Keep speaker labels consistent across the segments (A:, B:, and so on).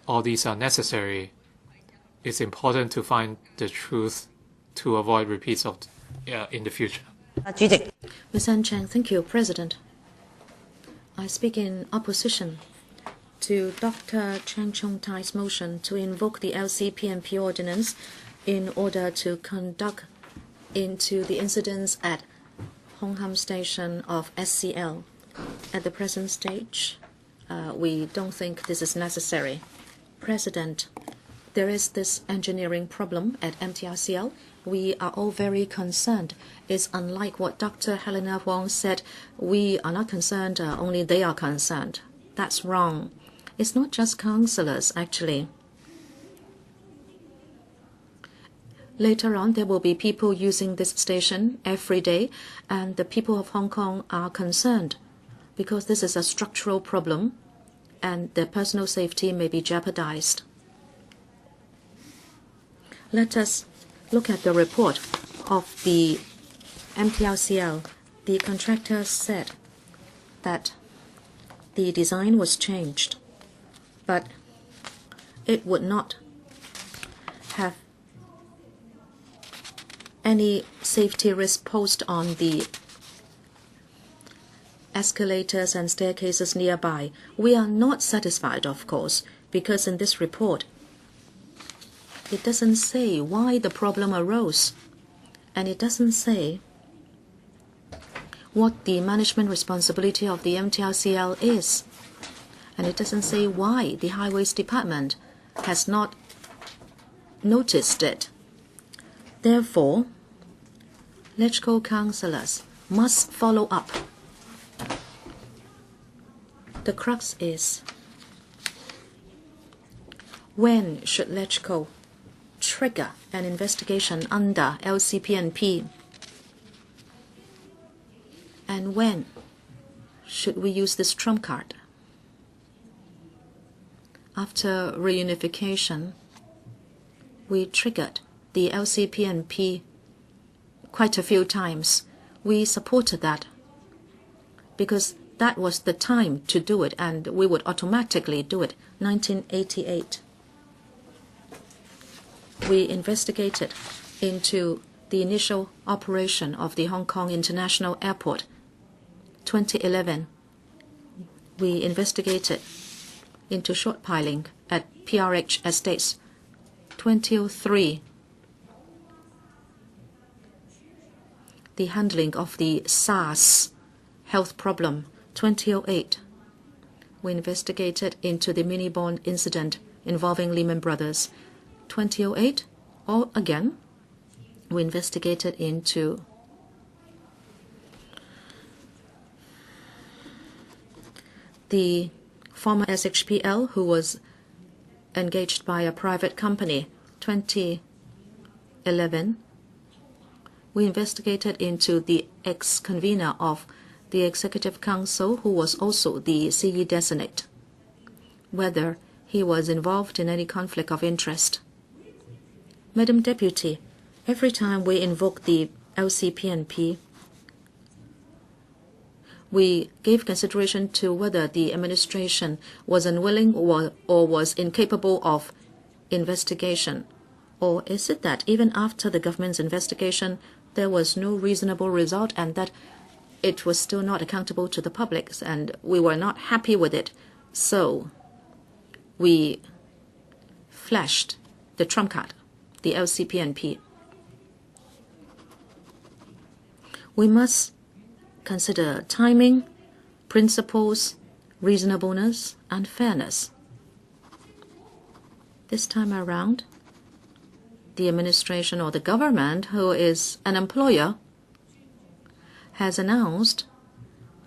A: all these are necessary, it's important to find the truth to avoid repeats of in the future.
B: Ms. Hon Cheng, thank you, President. I speak in opposition to Dr. Cheng Chung-tai's motion to invoke the LCPNP Ordinance in order to conduct into the incidents at Hon Station of SCL. At the present stage, we don't think this is necessary. President, there is this engineering problem at MTRCL. We are all very concerned. It's unlike what Dr. Helena Wong said. We are not concerned, only they are concerned. That's wrong. It's not just councillors, actually. Later on, there will be people using this station every day, and the people of Hong Kong are concerned because this is a structural problem and their personal safety may be jeopardized. Let us look at the report of the MTRCL. The contractor said that the design was changed, but it would not have any safety risk posed on the escalators and staircases nearby. We are not satisfied, of course, because in this report, it doesn't say why the problem arose, and it doesn't say what the management responsibility of the MTRCL is, and it doesn't say why the Highways Department has not noticed it. Therefore, LegCo councillors must follow up. The crux is, when should LegCo trigger an investigation under LCPNP? And when should we use this trump card? After reunification, we triggered the LCPNP quite a few times. We supported that because that was the time to do it, and we would automatically do it. 1988. We investigated into the initial operation of the Hong Kong International Airport. 2011, we investigated into short piling at PRH Estates. 2003, the handling of the SARS health problem. 2008, we investigated into the mini bond incident involving Lehman Brothers. 2008, or again, we investigated into the former SHPL who was engaged by a private company. 2011, we investigated into the ex-convener of the Executive Council, who was also the CE designate, whether he was involved in any conflict of interest. Madam Deputy, every time we invoke the LCPNP, we gave consideration to whether the administration was unwilling or was incapable of investigation. Or is it that even after the government's investigation, there was no reasonable result and that it was still not accountable to the public, and we were not happy with it? So we flashed the trump card, the LCPNP. We must consider timing, principles, reasonableness, and fairness. This time around, the administration or the government, who is an employer, has announced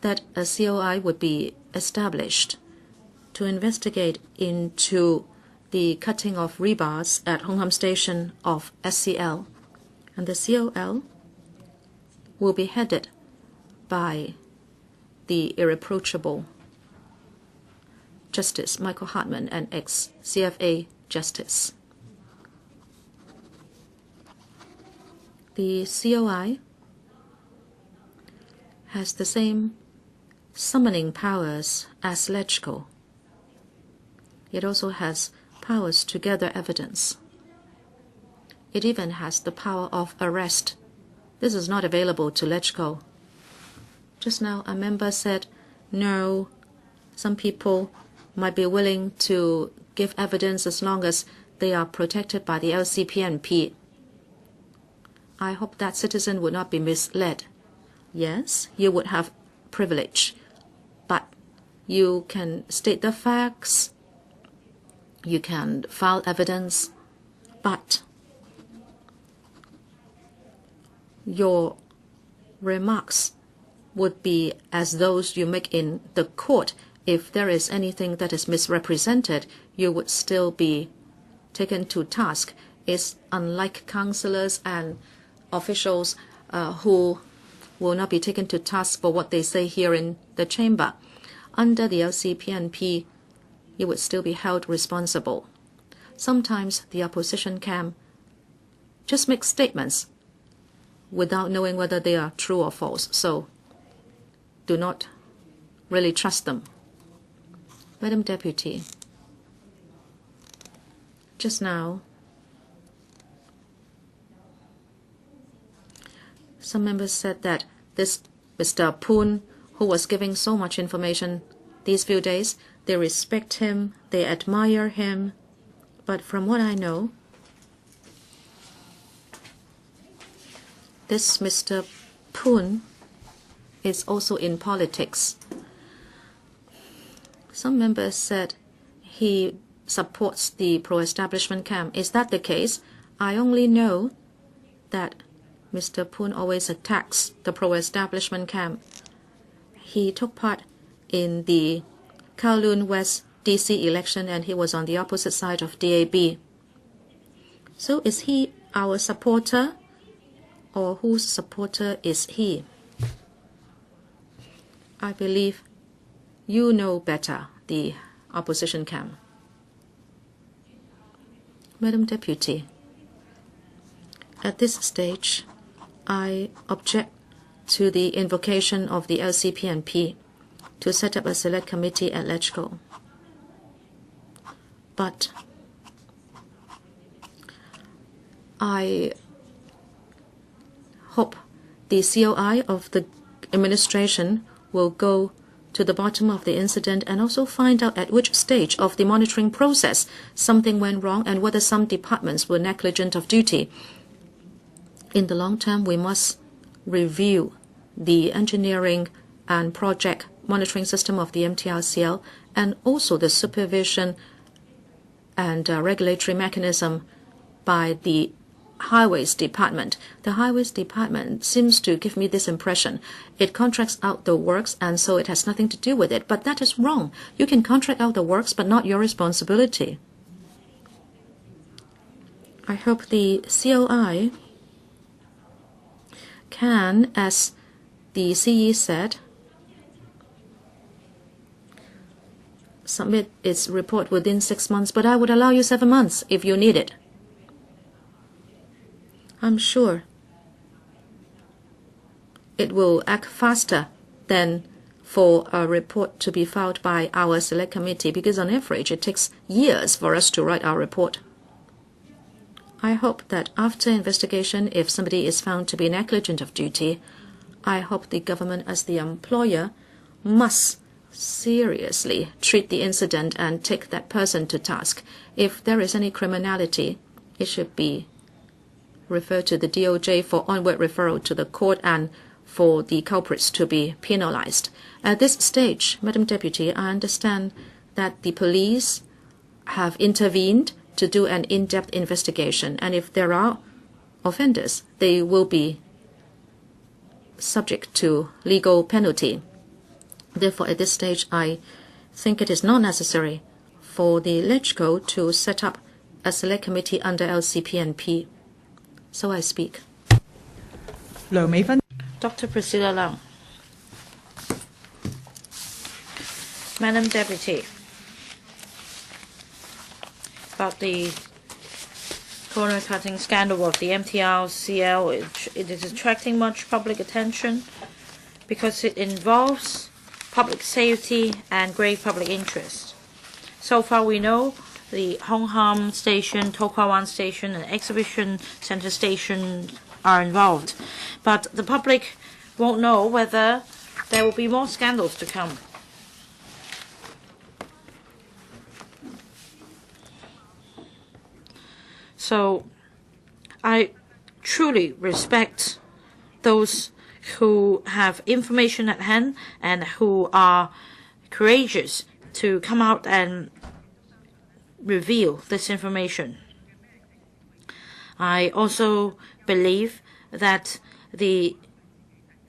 B: that a COI would be established to investigate into the cutting of rebars at Hong Kong Station of SCL. And the COL will be headed by the irreproachable Justice Michael Hartman, an ex-CFA Justice. The COI has the same summoning powers as LegCo. It also has powers to gather evidence. It even has the power of arrest. This is not available to LegCo. Just now, a member said, no, some people might be willing to give evidence as long as they are protected by the LCPNP. I hope that citizen would not be misled. Yes, you would have privilege, but you can state the facts, you can file evidence, but your remarks would be as those you make in the court. If there is anything that is misrepresented, you would still be taken to task. It's unlike councillors and officials who will not be taken to task for what they say here in the chamber. Under the LCPNP, you would still be held responsible. Sometimes the opposition can just make statements without knowing whether they are true or false. So do not really trust them. Madam Deputy, just now, some members said that this Mr. Poon, who was giving so much information these few days, they respect him, they admire him. But from what I know, this Mr. Poon is also in politics. Some members said he supports the pro-establishment camp. Is that the case? I only know that Mr. Poon always attacks the pro-establishment camp. He took part in the Kowloon West DC election and he was on the opposite side of DAB. So is he our supporter, or whose supporter is he? I believe you know better, the opposition camp. Madam Deputy, at this stage, I object to the invocation of the LCPNP to set up a select committee at LegCo. But I hope the COI of the administration will go to the bottom of the incident and also find out at which stage of the monitoring process something went wrong and whether some departments were negligent of duty. In the long term, we must review the engineering and project monitoring system of the MTRCL and also the supervision and regulatory mechanism by the Highways Department. The Highways Department seems to give me this impression. It contracts out the works and so it has nothing to do with it. But that is wrong. You can contract out the works but not your responsibility. I hope the COI can, as the CE said, submit its report within 6 months, but I would allow you 7 months if you need it. I'm sure it will act faster than for a report to be filed by our select committee, because on average it takes years for us to write our report. I hope that after investigation, if somebody is found to be negligent of duty, I hope the government as the employer must seriously treat the incident and take that person to task. If there is any criminality, it should be referred to the DOJ for onward referral to the court and for the culprits to be penalized. At this stage, Madam Deputy, I understand that the police have intervened to do an in-depth investigation, and if there are offenders, they will be subject to legal penalty. Therefore, at this stage, I think it is not necessary for the LegCo to set up a select committee under LCPNP. So I speak.
C: Dr. Priscilla Lau. Madam Deputy, about the corner cutting scandal of the MTRCL, it is attracting much public attention because it involves public safety and grave public interest. So far we know the Hong Station, To Kwa Wan Station, and Exhibition Center Station are involved. But the public won't know whether there will be more scandals to come. So I truly respect those who have information at hand and who are courageous to come out and reveal this information. I also believe that the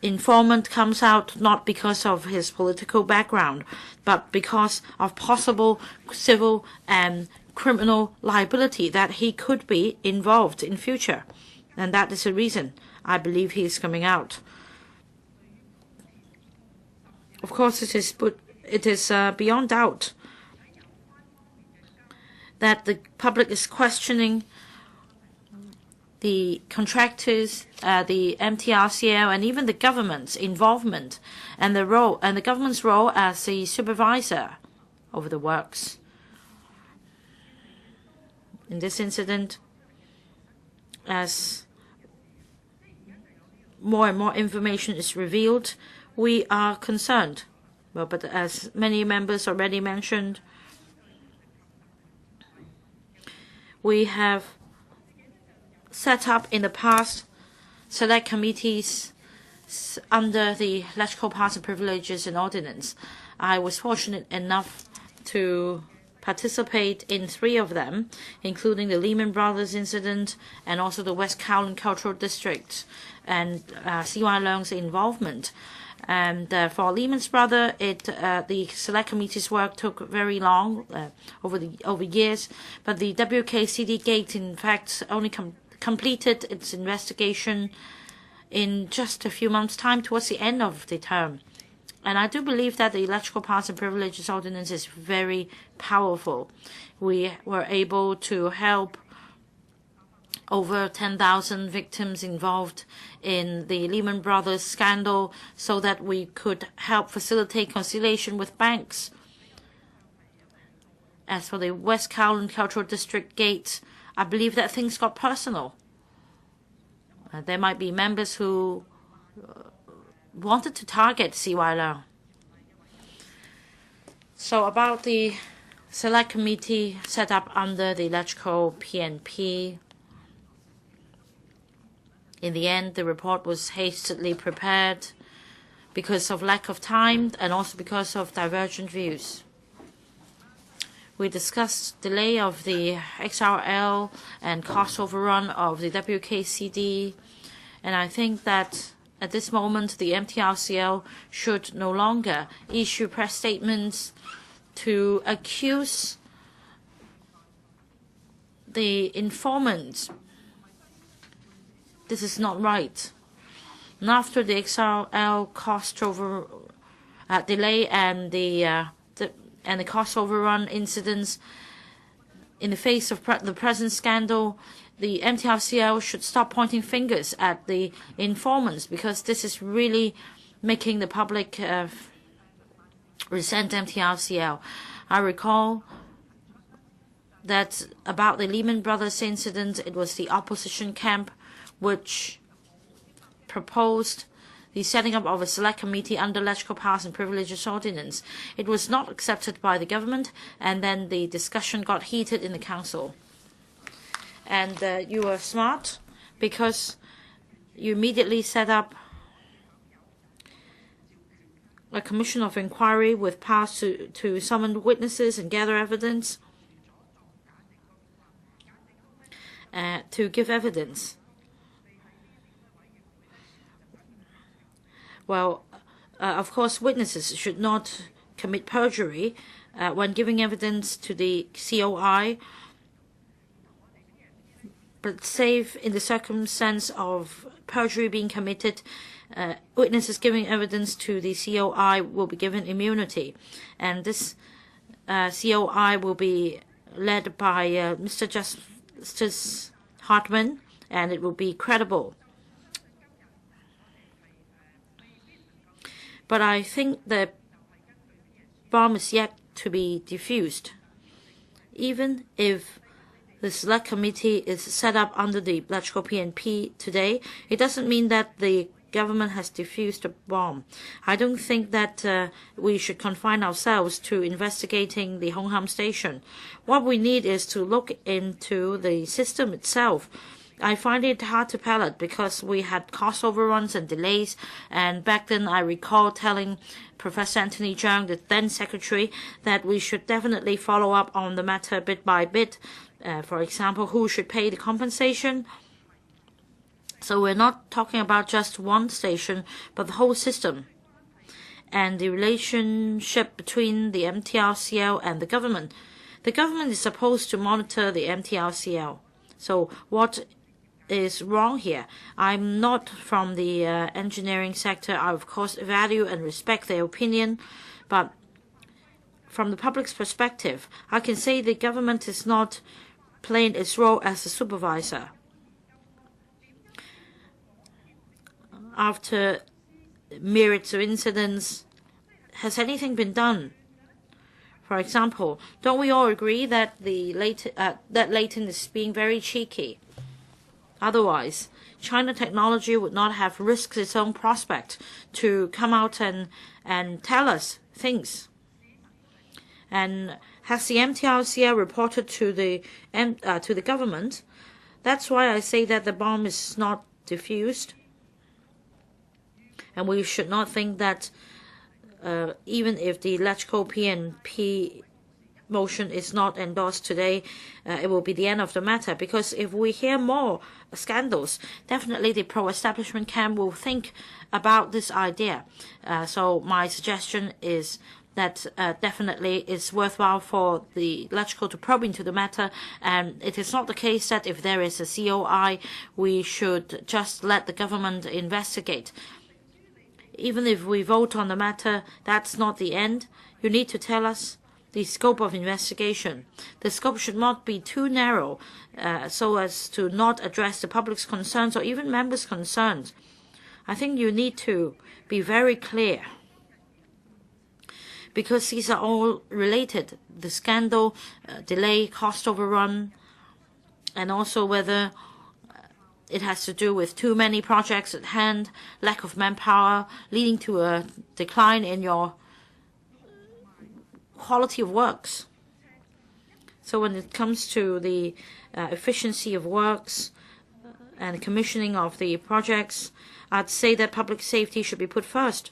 C: informant comes out not because of his political background, but because of possible civil and criminal liability that he could be involved in future. And that is the reason I believe he is coming out. Of course, it is beyond doubt that the public is questioning the contractors, the MTRCL, and even the government's involvement and the government's role as the supervisor over the works. In this incident, as more and more information is revealed, we are concerned. Well, but as many members already mentioned, we have set up in the past select committees under the Electoral Party Privileges and Ordinance. I was fortunate enough to participate in 3 of them, including the Lehman Brothers incident and also the West Kowloon Cultural District and C.Y. Leung's involvement. And for Lehman Brothers, the select committee's work took very long over years, but the WKCD Gate, in fact, only completed its investigation in just a few months' time towards the end of the term. And I do believe that the Electoral Party Privileges Ordinance is very powerful. We were able to help over 10,000 victims involved in the Lehman Brothers scandal so that we could help facilitate conciliation with banks. As for the West Kowloon Cultural District Gate, I believe that things got personal. There might be members who wanted to target C.Y. Leung. So about the select committee set up under the electoral PNP, in the end, the report was hastily prepared because of lack of time and also because of divergent views. We discussed delay of the XRL and cost overrun of the WKCD, and I think that at this moment the MTRCL should no longer issue press statements to accuse the informants. This is not right. And after the XRL cost over delay and the cost overrun incidents, in the face of the present scandal, the MTRCL should stop pointing fingers at the informants, because this is really making the public resent MTRCL. I recall that about the Lehman Brothers incident, it was the opposition camp which proposed the setting up of a select committee under Electoral Powers and Privileges Ordinance. It was not accepted by the government, and then the discussion got heated in the council. And you were smart because you immediately set up a commission of inquiry with powers to summon witnesses and gather evidence, to give evidence. Well, of course, witnesses should not commit perjury when giving evidence to the COI, but save in the circumstance of perjury being committed, witnesses giving evidence to the COI will be given immunity. And this COI will be led by Mr. Justice Hartman, and it will be credible. But I think the bomb is yet to be defused. even if the Select Committee is set up under the electrical PNP today, it doesn't mean that the government has defused a bomb. I don't think that we should confine ourselves to investigating the Hongham station. What we need is to look into the system itself. I find it hard to palate because we had cost overruns and delays, and back then I recall telling Professor Anthony Zhang, the then secretary, that we should definitely follow up on the matter bit by bit. For example, who should pay the compensation? So we're not talking about just one station, but the whole system. And the relationship between the MTRCL and the government. The government is supposed to monitor the MTRCL. So what is wrong here? I'm not from the engineering sector. I, of course, value and respect their opinion. But from the public's perspective, I can say the government is not playing its role as a supervisor. After myriads of incidents, has anything been done? For example, don't we all agree that that Leighton is being very cheeky? Otherwise, China Technology would not have risked its own prospect to come out and tell us things. And has the MTRCL reported to the government? That's why I say that the bomb is not diffused. And we should not think that even if the electrical PNP motion is not endorsed today, it will be the end of the matter. Because if we hear more scandals, definitely the pro-establishment camp will think about this idea. So my suggestion is that definitely it's worthwhile for the electrical to probe into the matter, and it is not the case that if there is a COI, we should just let the government investigate. Even if we vote on the matter, that's not the end. You need to tell us the scope of investigation. The scope should not be too narrow so as to not address the public's concerns or even members' concerns. I think you need to be very clear because these are all related. The scandal, delay, cost overrun, and also whether it has to do with too many projects at hand, lack of manpower, leading to a decline in your quality of works. So when it comes to the efficiency of works and commissioning of the projects, I'd say that public safety should be put first.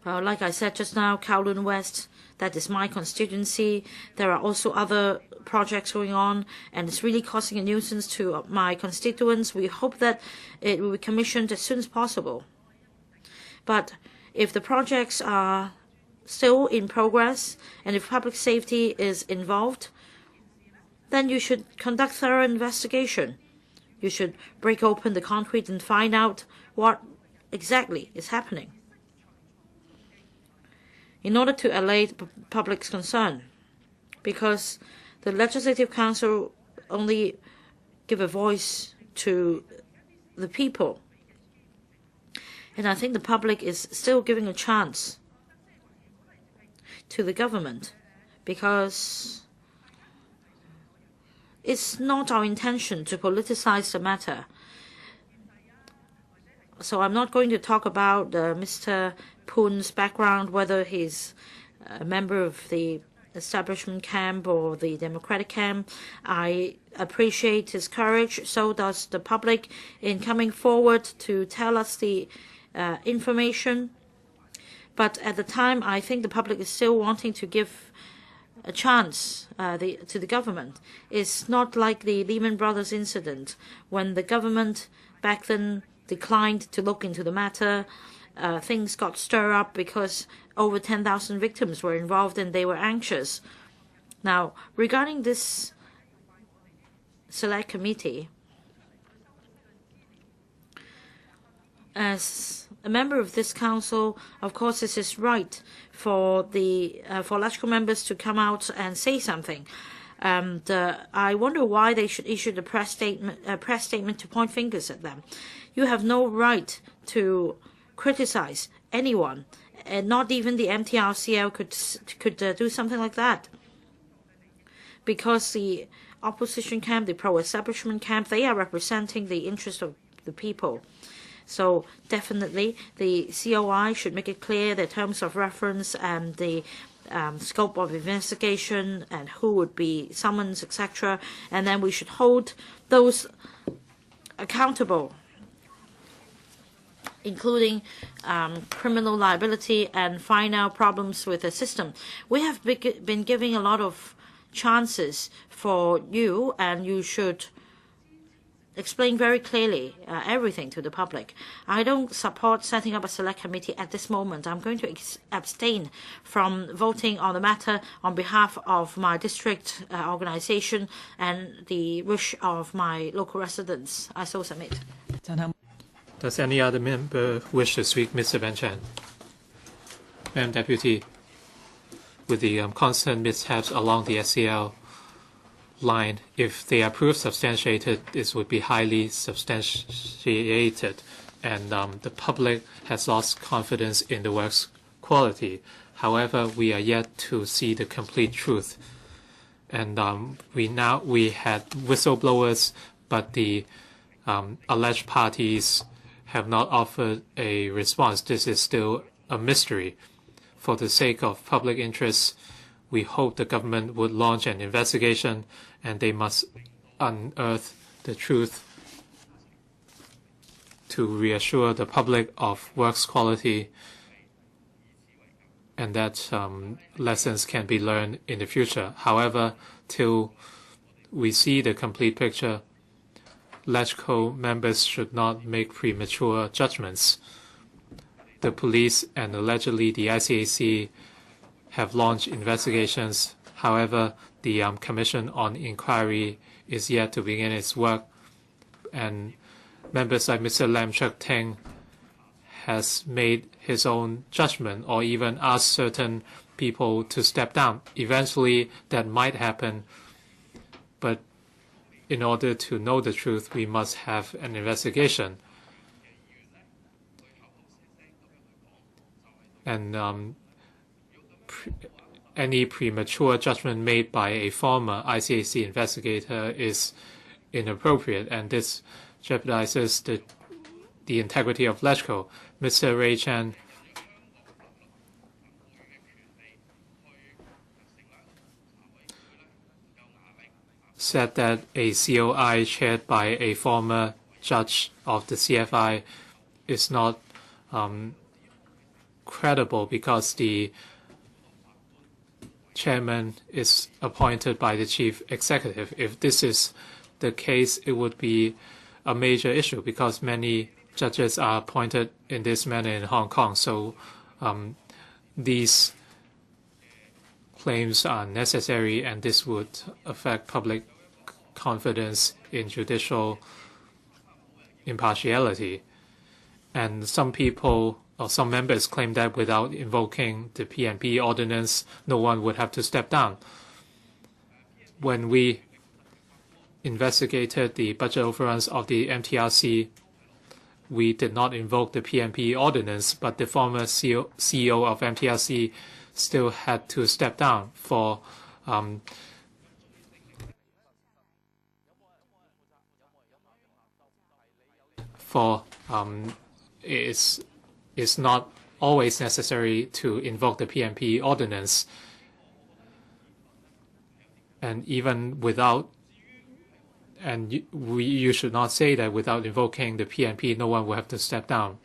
C: Like I said just now, Kowloon West, that is my constituency. There are also other projects going on, and it's really causing a nuisance to my constituents. We hope that it will be commissioned as soon as possible. But if the projects are still in progress, and if public safety is involved, then you should conduct thorough investigation. You should break open the concrete and find out what exactly is happening in order to allay the public's concern, because the Legislative Council only give a voice to the people. And I think the public is still giving a chance to the government, because it's not our intention to politicize the matter. So I'm not going to talk about Mr. Poon's background, whether he's a member of the establishment camp or the democratic camp. I appreciate his courage. So does the public in coming forward to tell us the information. But at the time, I think the public is still wanting to give a chance to the government. It's not like the Lehman Brothers incident when the government back then declined to look into the matter. Things got stirred up because over 10,000 victims were involved and they were anxious. Now, regarding this select committee, as a member of this council, of course, it is right for for electoral members to come out and say something. And I wonder why they should issue the press statement to point fingers at them. You have no right to criticize anyone And not even the MTRCL could do something like that. Because the opposition camp, the pro-establishment camp, they are representing the interest of the people. So definitely the COI should make it clear the terms of reference and the scope of investigation and who would be summoned, etc. And then we should hold those accountable, including criminal liability and final problems with the system. We have been giving a lot of chances for you, and you should explain very clearly everything to the public. I don't support setting up a select committee at this moment. I'm going to abstain from voting on the matter on behalf of my district organization and the wish of my local residents. I so submit.
A: Does any other member wish to speak? Mr. Ben Chan. Madam Deputy, with the constant mishaps along the SCL line, if they are proof substantiated, this would be highly substantiated, and the public has lost confidence in the work's quality. However, we are yet to see the complete truth. And we had whistleblowers, but the alleged parties have not offered a response. This is still a mystery. For the sake of public interest, we hope the government would launch an investigation, and they must unearth the truth to reassure the public of work's quality, and that lessons can be learned in the future. However, till we see the complete picture, LegCo members should not make premature judgments. The police and allegedly the ICAC have launched investigations. However, the Commission on Inquiry is yet to begin its work, and members like Mr. Lam Chuk-teng has made his own judgment or even asked certain people to step down. Eventually, that might happen, but in order to know the truth, we must have an investigation. And any premature judgment made by a former ICAC investigator is inappropriate, and this jeopardizes the integrity of LegCo. Mr. Ray Chan said that a COI chaired by a former judge of the CFI is not credible because the chairman is appointed by the chief executive. If this is the case, it would be a major issue because many judges are appointed in this manner in Hong Kong. So these claims are necessary, and this would affect public confidence in judicial impartiality. And some people or some members claim that without invoking the PNP ordinance, no one would have to step down. When we investigated the budget overruns of the MTRC, we did not invoke the PNP ordinance, but the former CEO of MTRC still had to step down for it's not always necessary to invoke the PNP ordinance, and even without, and you should not say that without invoking the PNP, no one will have to step down.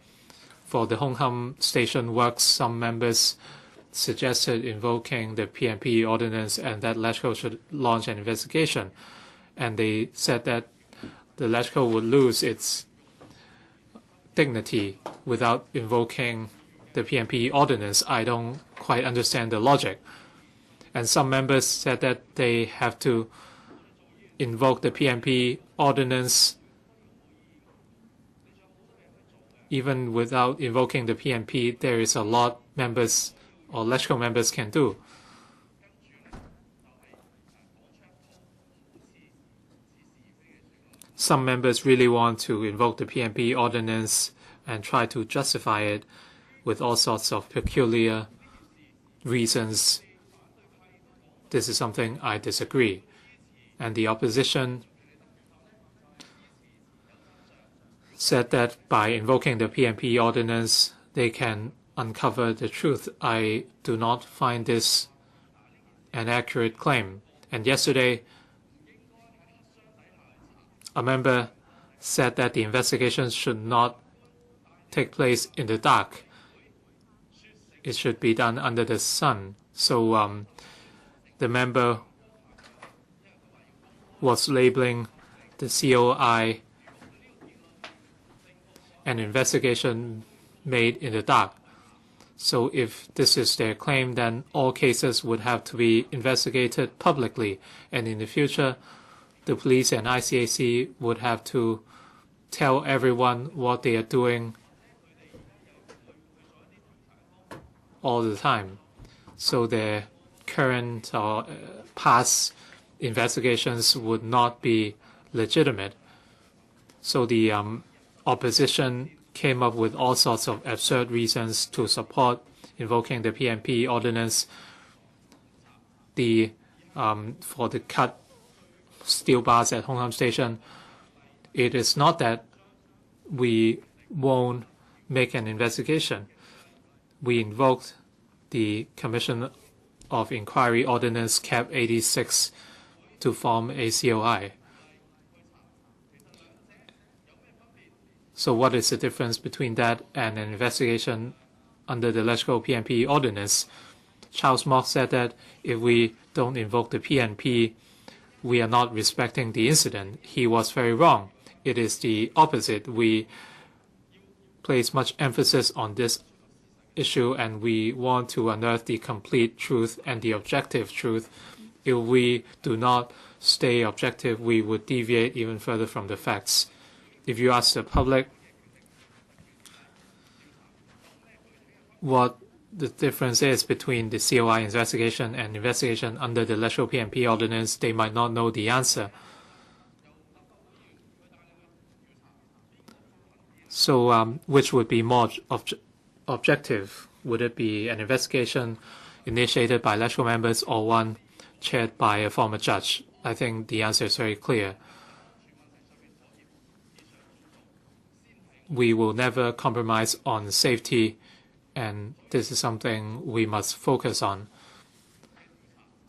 A: For the Hong Kong station works, some members suggested invoking the PNP ordinance and that LegCo should launch an investigation, and they said that the LegCo would lose its dignity without invoking the PNP ordinance. I don't quite understand the logic. And some members said that they have to invoke the PNP ordinance even without invoking the PNP. There is a lot members or LegCo members can do. Some members really want to invoke the PNP ordinance and try to justify it with all sorts of peculiar reasons. This is something I disagree. And the opposition said that by invoking the PNP ordinance, they can uncover the truth. I do not find this an accurate claim. And yesterday, a member said that the investigation should not take place in the dark. It should be done under the sun. So the member was labeling the COI an investigation made in the dark. So if this is their claim, then all cases would have to be investigated publicly. And in the future, the police and ICAC would have to tell everyone what they are doing all the time. So their current or past investigations would not be legitimate. So the opposition came up with all sorts of absurd reasons to support invoking the PNP ordinance. For the cut steel bars at Hong Kong Station, it is not that we won't make an investigation. We invoked the Commission of Inquiry Ordinance Cap 86 to form a COI. So what is the difference between that and an investigation under the Let's-Go PNP ordinance? Charles Mok said that if we don't invoke the PNP, we are not respecting the incident. He was very wrong. It is the opposite. We place much emphasis on this issue, and we want to unearth the complete truth and the objective truth. If we do not stay objective, we would deviate even further from the facts. If you ask the public what the difference is between the COI investigation and investigation under the Let's-Go PNP ordinance, they might not know the answer. So which would be more objective? Would it be an investigation initiated by Let's-Go members or one chaired by a former judge? I think the answer is very clear. We will never compromise on safety, and this is something we must focus on.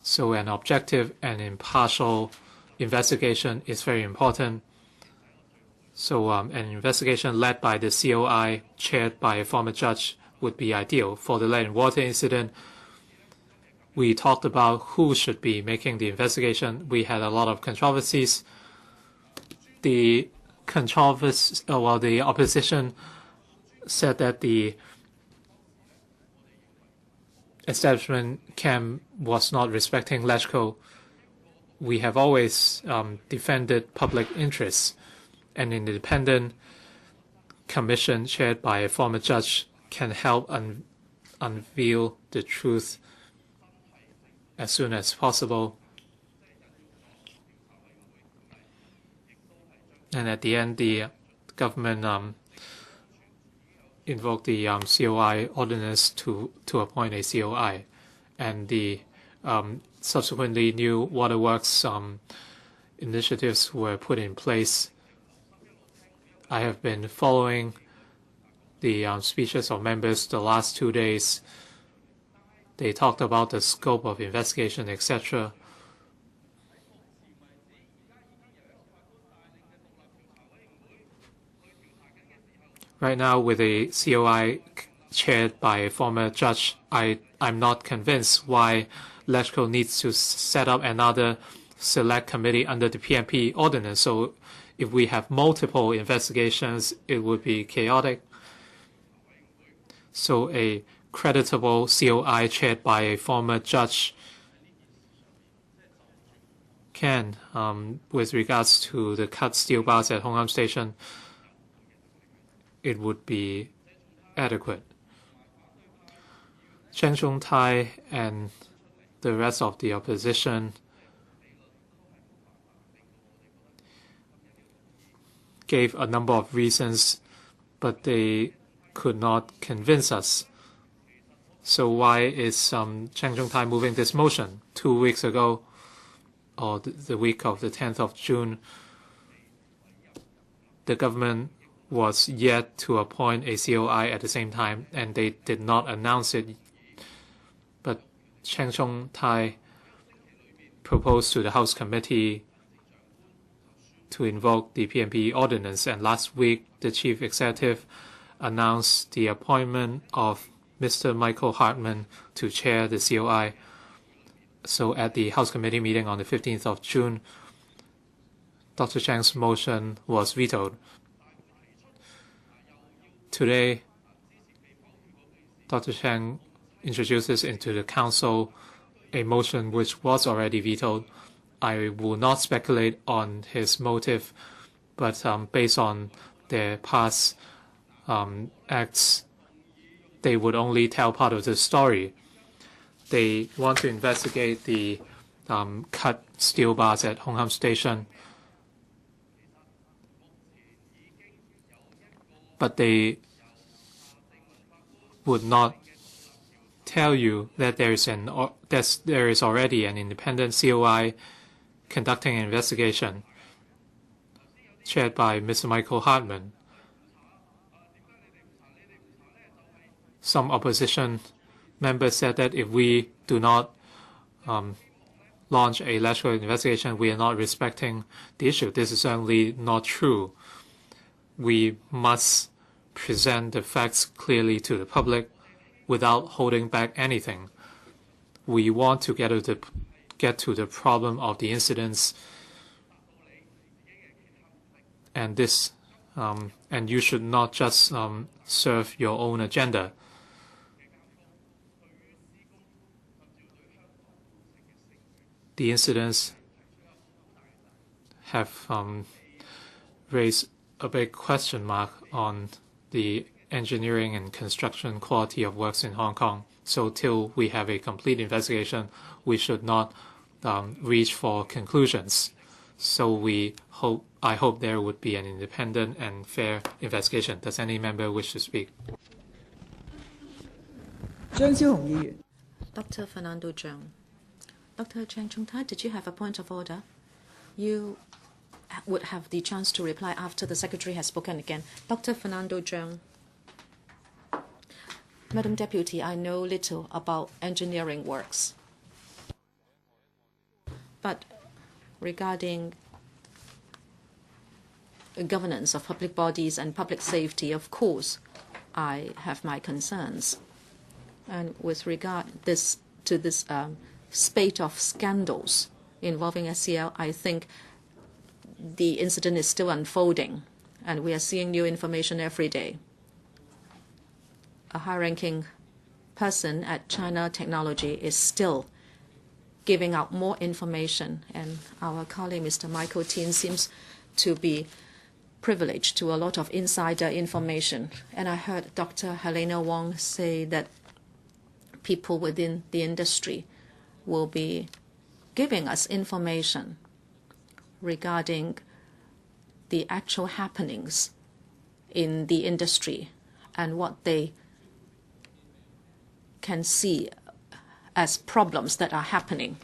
A: So an objective and impartial investigation is very important. So an investigation led by the COI, chaired by a former judge, would be ideal. For the lead and water incident, we talked about who should be making the investigation. We had a lot of controversies. The opposition said that the establishment camp was not respecting Let's-Go. We have always defended public interests. An independent commission chaired by a former judge can help unveil the truth as soon as possible. And at the end, the government invoked the COI ordinance to appoint a COI. And the subsequently new waterworks initiatives were put in place. I have been following the speeches of members the last 2 days. They talked about the scope of investigation, etc. Right now, with a COI chaired by a former judge, I'm not convinced why Let's-Go needs to set up another select committee under the PNP ordinance. So if we have multiple investigations, it would be chaotic. So a creditable COI chaired by a former judge can, with regards to the cut steel bars at Hong Kong Station, it would be adequate. Cheng Chung-tai and the rest of the opposition gave a number of reasons, but they could not convince us. So why is Cheng Chung-tai moving this motion? 2 weeks ago, or the week of the 10th of June, the government was yet to appoint a COI at the same time, and they did not announce it. But Cheng Chung-tai proposed to the House Committee to invoke the PNP Ordinance, and last week the Chief Executive announced the appointment of Mr. Michael Hartman to chair the COI. So at the House Committee meeting on the 15th of June, Dr. Cheng's motion was vetoed. Today, Dr. Cheng introduces into the Council a motion which was already vetoed. I will not speculate on his motive, but based on their past acts, they would only tell part of the story. They want to investigate the cut steel bars at Hongham Station, but they would not tell you that there is already an independent COI conducting an investigation chaired by Mr. Michael Hartman. Some opposition members said that if we do not launch a electoral investigation, we are not respecting the issue. This is certainly not true. We must present the facts clearly to the public without holding back anything. We want to get to the problem of the incidents, and and you should not just serve your own agenda. The incidents have raised a big question mark on the engineering and construction quality of works in Hong Kong. So till we have a complete investigation, we should not reach for conclusions. So I hope there would be an independent and fair investigation. Does any member wish to speak?
B: Dr. Fernando Zhang. Dr. Cheng Chung-tai, did you have a point of order? You would have the chance to reply after the Secretary has spoken again. Dr. Fernando Zhang. Madam Deputy, I know little about engineering works. But regarding governance of public bodies and public safety, of course, I have my concerns. And with regard to this spate of scandals involving SCL, I think the incident is still unfolding, and we are seeing new information every day. A high-ranking person at China Technology is still giving out more information, and our colleague, Mr. Michael Tin, seems to be privileged to a lot of insider information. And I heard Dr. Helena Wong say that people within the industry will be giving us information regarding the actual happenings in the industry and what they can see as problems that are happening.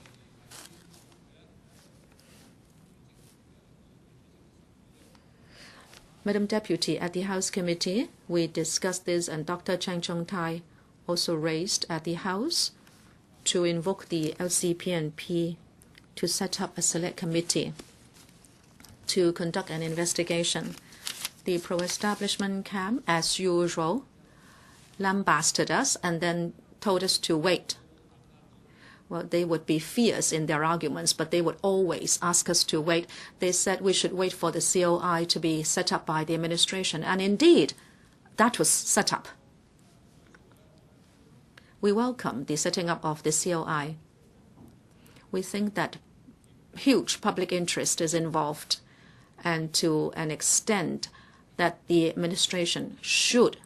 B: Madam Deputy, at the House Committee, we discussed this, and Dr. Cheng Chung-tai also raised at the House to invoke the LCPNP to set up a select committee to conduct an investigation. The pro-establishment camp, as usual, lambasted us and then told us to wait. Well, they would be fierce in their arguments, but they would always ask us to wait. They said we should wait for the COI to be set up by the administration. And indeed, that was set up. We welcome the setting up of the COI. We think that huge public interest is involved, and to an extent that the administration should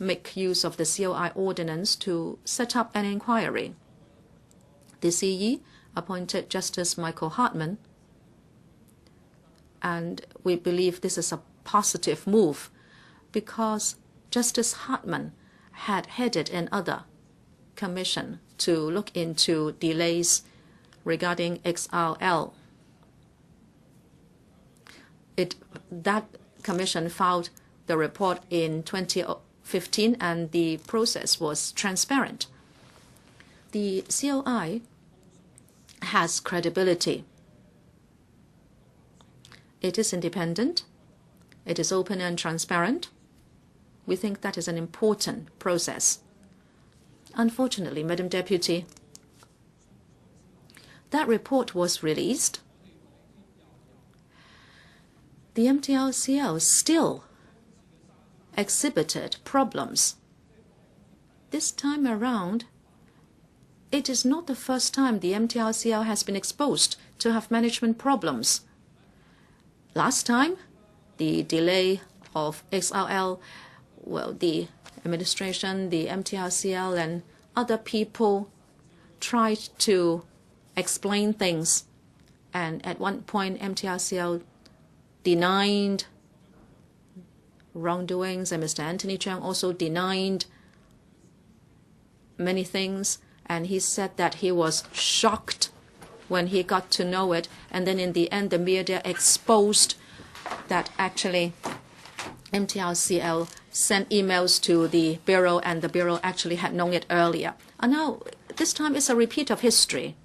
B: make use of the COI ordinance to set up an inquiry. The CE appointed Justice Michael Hartman, and we believe this is a positive move because Justice Hartman had headed another commission to look into delays regarding XRL. That commission filed the report in 2015, and the process was transparent. The COI has credibility. It is independent. It is open and transparent. We think that is an important process. Unfortunately, Madam Deputy, that report was released. The MTRCL still exhibited problems. This time around, it is not the first time the MTRCL has been exposed to have management problems. Last time, the delay of XRL, well, the administration, the MTRCL, and other people tried to explain things. And at one point, MTRCL denied wrongdoings, and Mr. Anthony Cheung also denied many things. And he said that he was shocked when he got to know it. And then in the end, the media exposed that actually MTRCL sent emails to the Bureau, and the Bureau actually had known it earlier. And now, this time it's a repeat of history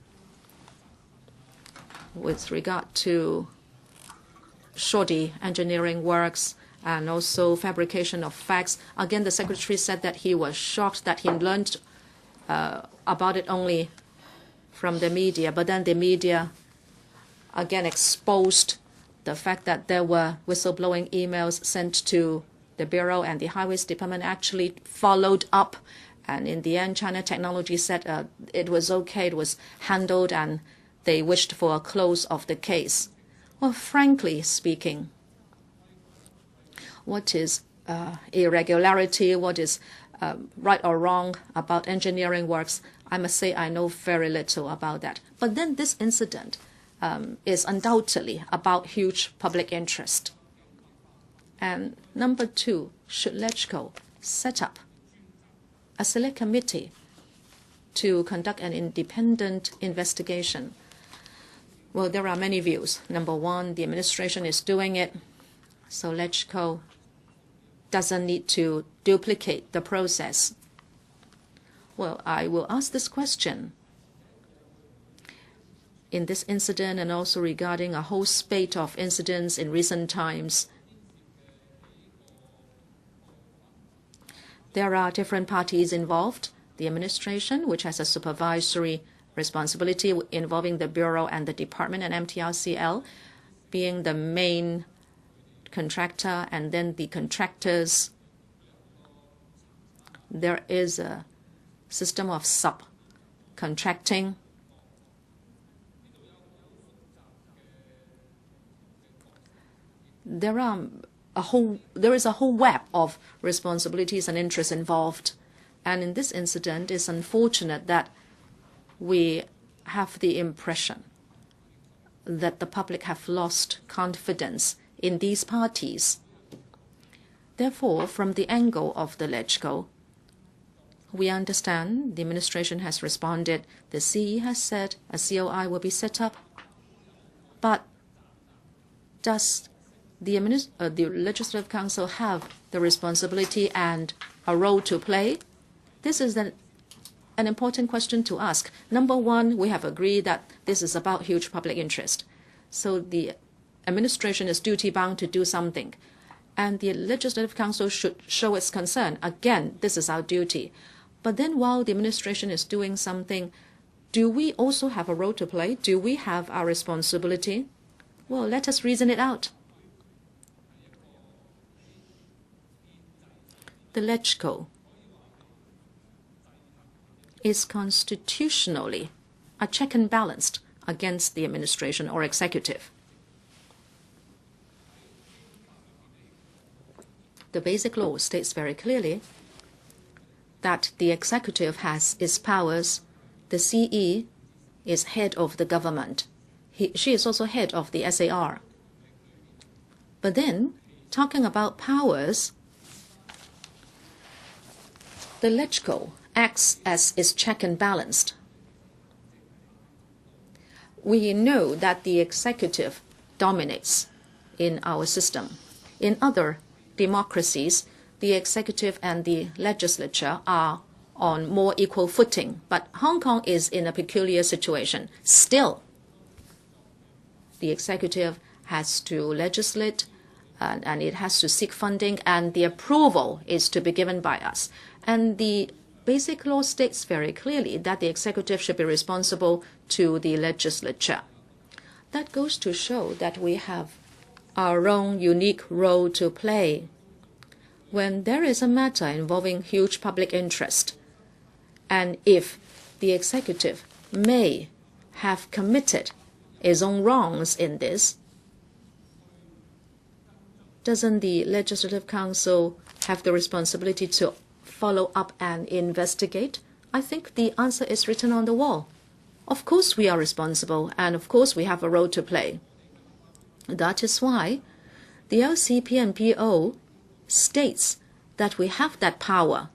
B: with regard to shoddy engineering works and also fabrication of facts. Again, the Secretary said that he was shocked that he learned about it only from the media. But then the media again exposed the fact that there were whistleblowing emails sent to the Bureau, and the Highways Department actually followed up. And in the end, China Technology said it was okay, it was handled, and they wished for a close of the case. Well, frankly speaking, what is irregularity, what is right or wrong about engineering works, I must say I know very little about that. But then this incident is undoubtedly about huge public interest. And number two, should LegCo set up a select committee to conduct an independent investigation? Well, there are many views. Number one, the administration is doing it, so LegCo doesn't need to duplicate the process. Well, I will ask this question. In this incident, and also regarding a whole spate of incidents in recent times, there are different parties involved. The administration, which has a supervisory responsibility involving the Bureau and the Department, and MTRCL being the main contractor, and then the contractors. There is a system of subcontracting. There is a whole web of responsibilities and interests involved. And in this incident, it's unfortunate that we have the impression that the public have lost confidence in these parties. Therefore, from the angle of the LegCo, we understand the administration has responded. The CE has said a COI will be set up. But does the Legislative Council have the responsibility and a role to play? This is an important question to ask. Number one, we have agreed that this is about huge public interest. So the administration is duty-bound to do something. And the Legislative Council should show its concern. Again, this is our duty. But then while the administration is doing something, do we also have a role to play? Do we have our responsibility? Well, let us reason it out. The LegCo is constitutionally a check and balance against the administration or executive. The basic law states very clearly that the executive has its powers. The CE is head of the government. She is also head of the SAR. But then, talking about powers, the LegCo acts as its check and balance. We know that the executive dominates in our system. In other democracies, the executive and the legislature are on more equal footing, but Hong Kong is in a peculiar situation. Still, the executive has to legislate and it has to seek funding, and the approval is to be given by us. And the Basic Law states very clearly that the executive should be responsible to the legislature. That goes to show that we have our own unique role to play. When there is a matter involving huge public interest, and if the executive may have committed its own wrongs in this, doesn't the Legislative Council have the responsibility to follow up and investigate? I think the answer is written on the wall. Of course we are responsible, and of course we have a role to play. That is why the LCPNPO states that we have that power.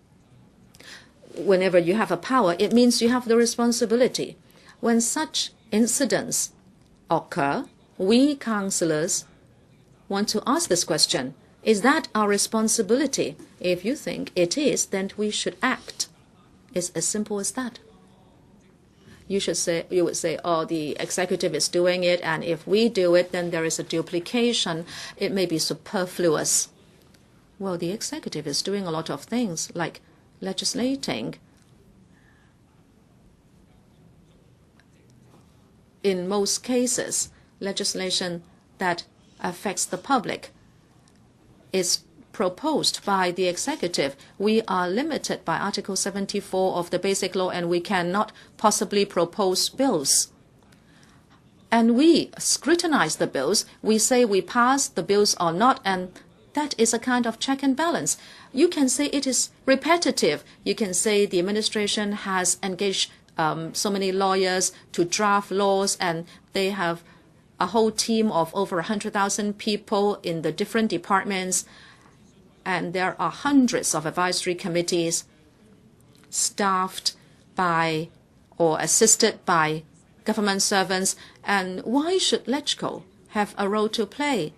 B: Whenever you have a power, it means you have the responsibility. When such incidents occur, we councillors want to ask this question: is that our responsibility? If you think it is, then we should act. It's as simple as that. You would say, oh, the executive is doing it, and if we do it, then there is a duplication. It may be superfluous. Well, the executive is doing a lot of things, like legislating. In most cases, legislation that affects the public is proposed by the executive. We are limited by Article 74 of the Basic Law, and we cannot possibly propose bills. And we scrutinize the bills. We say we pass the bills or not, and that is a kind of check and balance. You can say it is repetitive. You can say the administration has engaged so many lawyers to draft laws, and they have a whole team of over 100,000 people in the different departments, and there are hundreds of advisory committees staffed by or assisted by government servants. And why should LegCo have a role to play?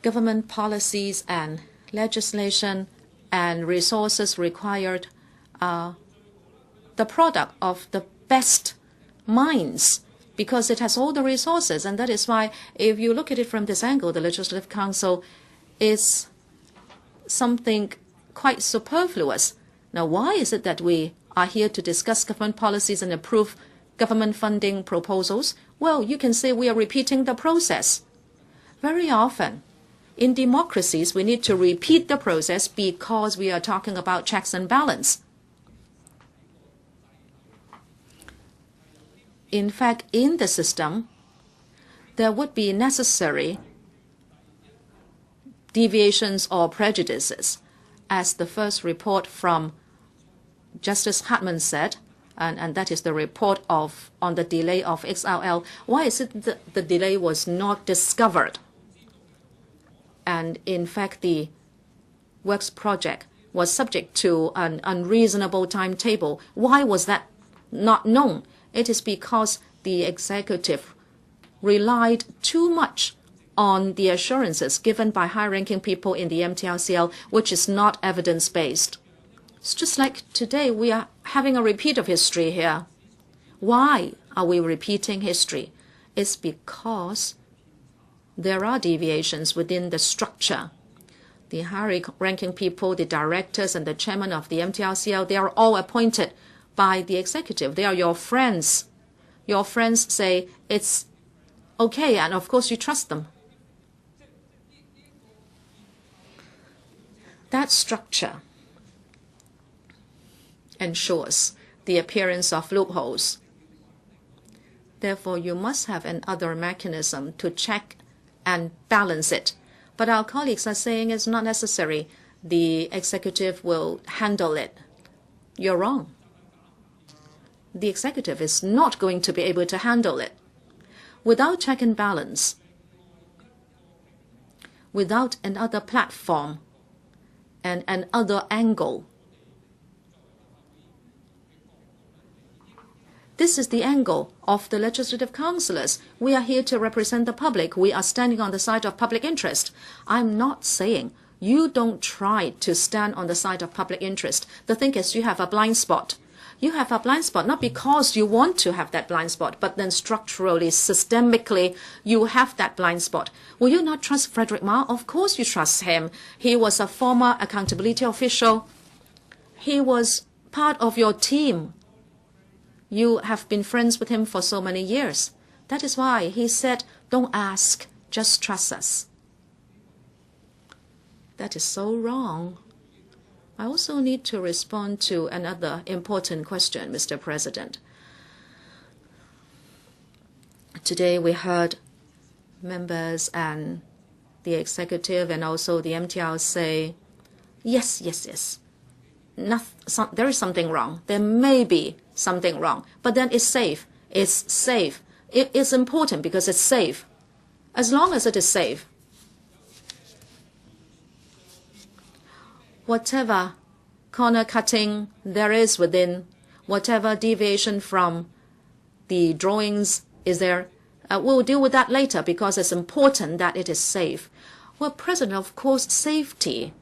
B: Government policies and legislation and resources required are the product of the best minds, because it has all the resources. And that is why, if you look at it from this angle, the Legislative Council is something quite superfluous. Now, why is it that we are here to discuss government policies and approve government funding proposals? Well, you can say we are repeating the process. Very often, in democracies, we need to repeat the process because we are talking about checks and balance. In fact, in the system, there would be necessary deviations or prejudices. As the first report from Justice Hartman said, and that is the report on the delay of XRL. Why is it that the delay was not discovered? And in fact, the works project was subject to an unreasonable timetable. Why was that not known? It is because the executive relied too much on the assurances given by high-ranking people in the MTRCL, which is not evidence-based. It's just like today, we are having a repeat of history here. Why are we repeating history? It's because there are deviations within the structure. The high-ranking people, the directors and the chairman of the MTRCL, they are all appointed by the executive. They are your friends. Your friends say it's okay, and of course you trust them. That structure ensures the appearance of loopholes. Therefore, you must have another mechanism to check and balance it. But our colleagues are saying it's not necessary. The executive will handle it. You're wrong. The executive is not going to be able to handle it. Without check and balance, without another platform and another angle, This is the angle of the legislative councillors. We are here to represent the public. We are standing on the side of public interest. I'm not saying you don't try to stand on the side of public interest. The thing is, you have a blind spot. You have a blind spot not because you want to have that blind spot, but then structurally, systemically, you have that blind spot. Will you not trust Frederick Ma? Of course you trust him. He was a former accountability official. He was part of your team. You have been friends with him for so many years. That is why he said, don't ask, just trust us. That is so wrong. I also need to respond to another important question, Mr. President. Today we heard members and the executive and also the MTR say, yes. There is something wrong. There may be something wrong, but then it's safe. It's safe. It is important because it's safe. As long as it is safe, whatever corner cutting there is within, whatever deviation from the drawings is there, we'll deal with that later because it's important that it is safe. Well, President, of course, safety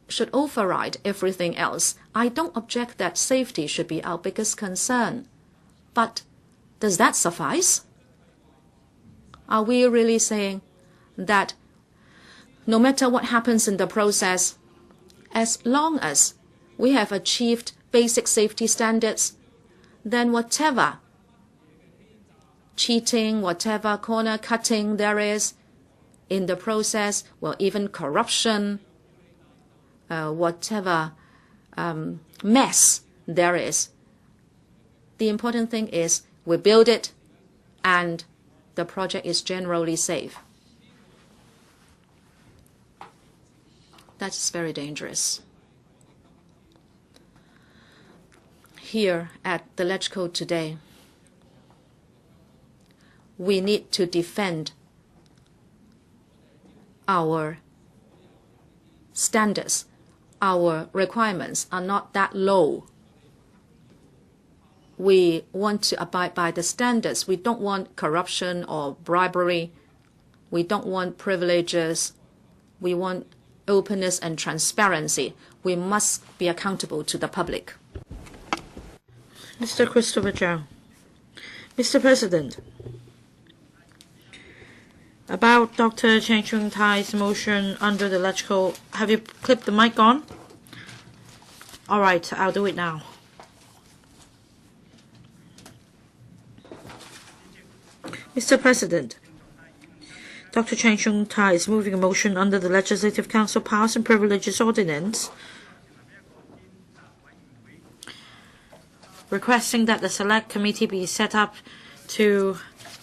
B: should override everything else. I don't object that safety should be our biggest concern. But does that suffice? Are we really saying that no matter what happens in the process, as long as we have achieved basic safety standards, then whatever cheating, whatever corner cutting there is in the process, well, even corruption, whatever mess there is, the important thing is we build it and the project is generally safe. That's very dangerous. Here at the LegCo today, we need to defend our standards. Our requirements are not that low. We want to abide by the standards. We don't want corruption or bribery. We don't want privileges. We want openness and transparency. We must be accountable to the public.
C: Mr. Christopher Zhao. Mr. President, about Dr. Cheng Chung-tai's motion under the LegCo, have you clipped the mic on? All right, I'll do it now. Mr. President, Dr. Cheng Chung-tai is moving a motion under the Legislative Council Powers and Privileges Ordinance requesting that the Select Committee be set up to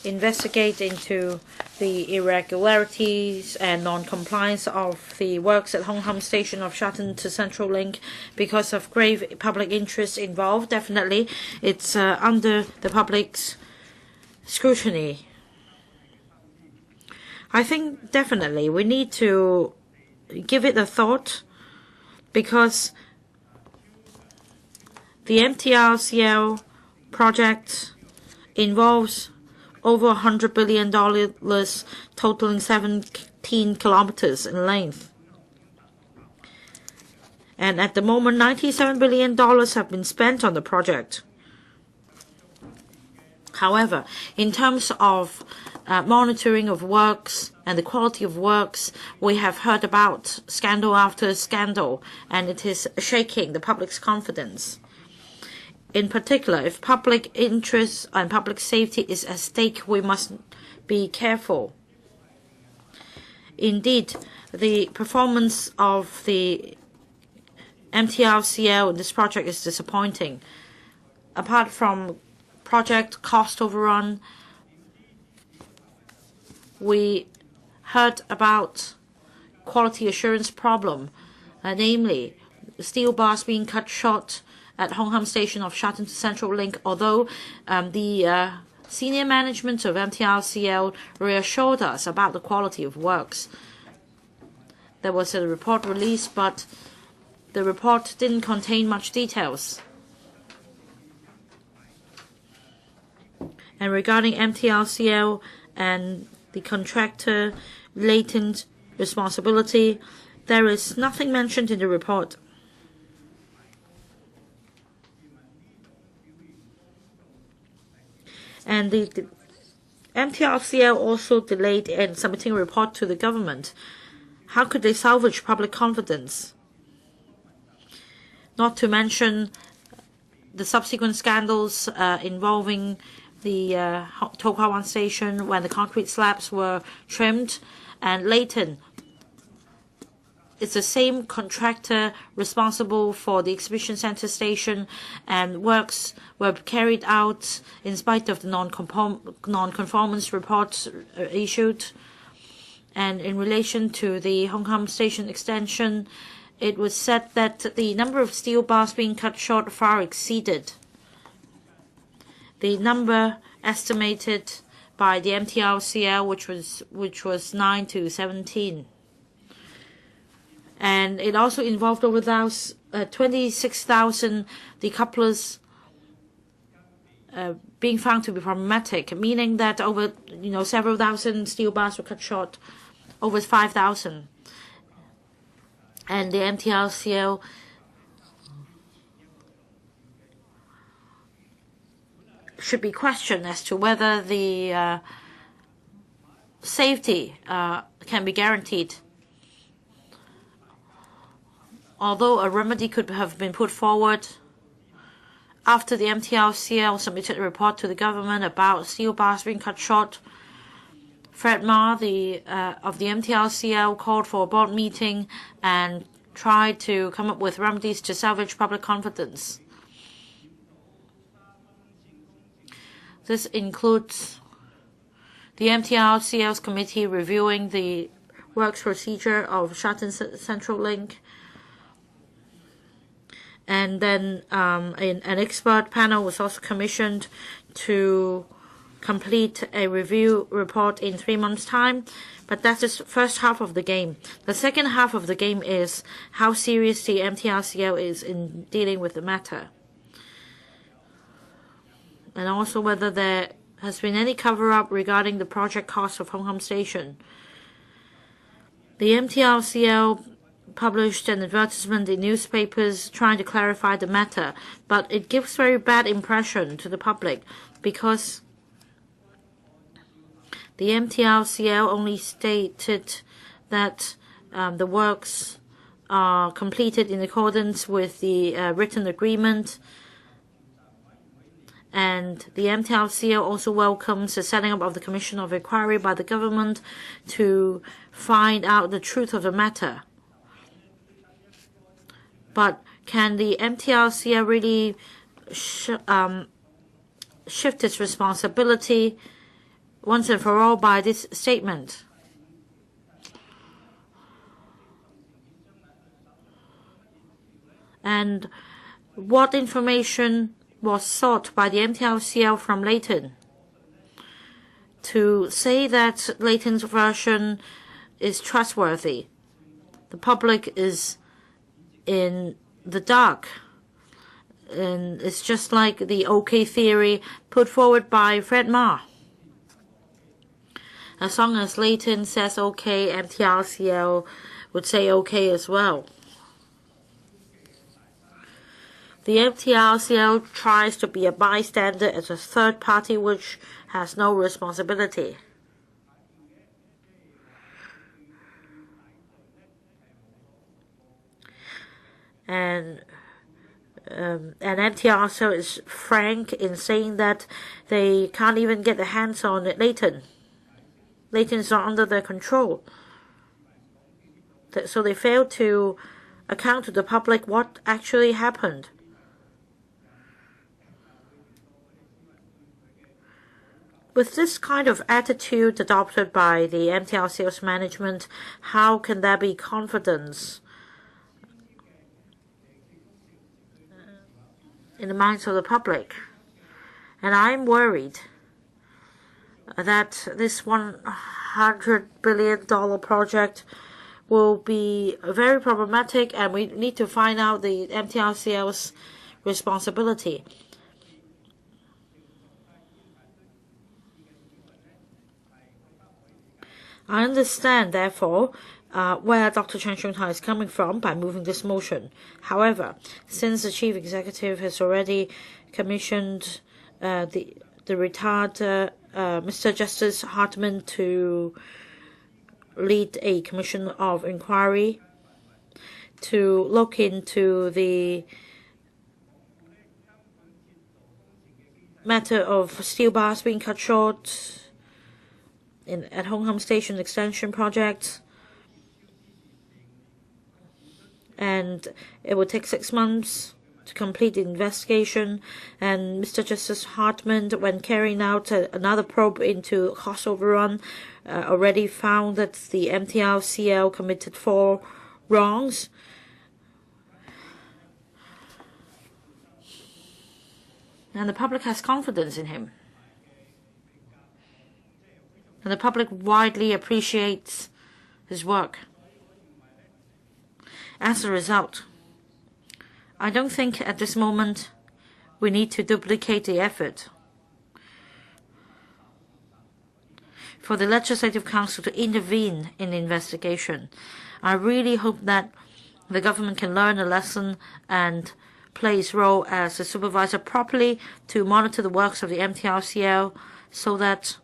C: investigate into the irregularities and non-compliance of the works at Hong Kong Station of Sha-tin to Central Link because of grave public interest involved. Definitely, it's under the public's scrutiny. I think definitely we need to give it a thought because the MTRCL project involves over $100 billion, totaling 17 kilometers in length. And at the moment, $97 billion have been spent on the project. However, in terms of monitoring of works and the quality of works, we have heard about scandal after scandal, and it is shaking the public's confidence. In particular, if public interest and public safety is at stake, we must be careful. Indeed, the performance of the MTRCL in this project is disappointing. Apart from project cost overrun, we heard about quality assurance problem, namely steel bars being cut short at Hong Kong Station of Sha-tin to Central Link, although the senior management of MTRCL reassured us about the quality of works. There was a report released, but the report didn't contain much details. And regarding MTRCL and the contractor latent responsibility, there is nothing mentioned in the report. And the MTRCL also delayed in submitting a report to the government. How could they salvage public confidence? Not to mention the subsequent scandals involving the To Kwa Wan station when the concrete slabs were trimmed, and Leighton. It's the same contractor responsible for the exhibition center station, and works were carried out in spite of the non-conformance reports issued. And in relation to the Hong Kong station extension, it was said that the number of steel bars being cut short far exceeded the number estimated by the MTRCL, which was 9 to 17. And it also involved over 26,000 decouplers being found to be problematic, meaning that over several thousand steel bars were cut short, over 5,000. And the MTRCL should be questioned as to whether the safety can be guaranteed. Although a remedy could have been put forward after the MTRCL submitted a report to the government about steel bars being cut short, Fred Ma of the MTRCL called for a board meeting and tried to come up with remedies to salvage public confidence. This includes the MTRCL's committee reviewing the works procedure of Shatton Central Link, and then an expert panel was also commissioned to complete a review report in 3 months' time. But that's the first half of the game. The second half of the game is how serious the MTRCL is in dealing with the matter, and also whether there has been any cover-up regarding the project cost of Hong Kong Station. The MTRCL published an advertisement in newspapers trying to clarify the matter, but it gives very bad impression to the public because the MTRCL only stated that the works are completed in accordance with the written agreement, and the MTRCL also welcomes the setting up of the Commission of Inquiry by the government to find out the truth of the matter. But can the MTRCL really shift its responsibility once and for all by this statement? And what information was sought by the MTRCL from Leighton to say that Leighton's version is trustworthy? The public is in the dark, and it's just like the OK theory put forward by Fred Ma. As long as Leighton says OK, MTRCL would say OK as well. The MTRCL tries to be a bystander as a third party which has no responsibility. And MTRCL is frank in saying that they can't even get their hands on Leighton. Leighton is not under their control. So they failed to account to the public what actually happened. With this kind of attitude adopted by the MTRCL's management, how can there be confidence in the minds of the public? And I'm worried that this $100 billion project will be very problematic, and we need to find out the MTRCL's responsibility. I understand, therefore, where Dr. Cheng Chung-tai is coming from by moving this motion. However, since the Chief Executive has already commissioned the retired Mr. Justice Hartman to lead a commission of inquiry to look into the matter of steel bars being cut short at Hong Kong Station Extension project, and it will take 6 months to complete the investigation. And Mr. Justice Hartman, when carrying out another probe into cost overrun, already found that the MTRCL committed 4 wrongs. And the public has confidence in him. And the public widely appreciates his work. As a result, I don't think at this moment we need to duplicate the effort for the Legislative Council to intervene in the investigation. I really hope that the government can learn a lesson and play its role as a supervisor properly to monitor the works of the MTRCL so that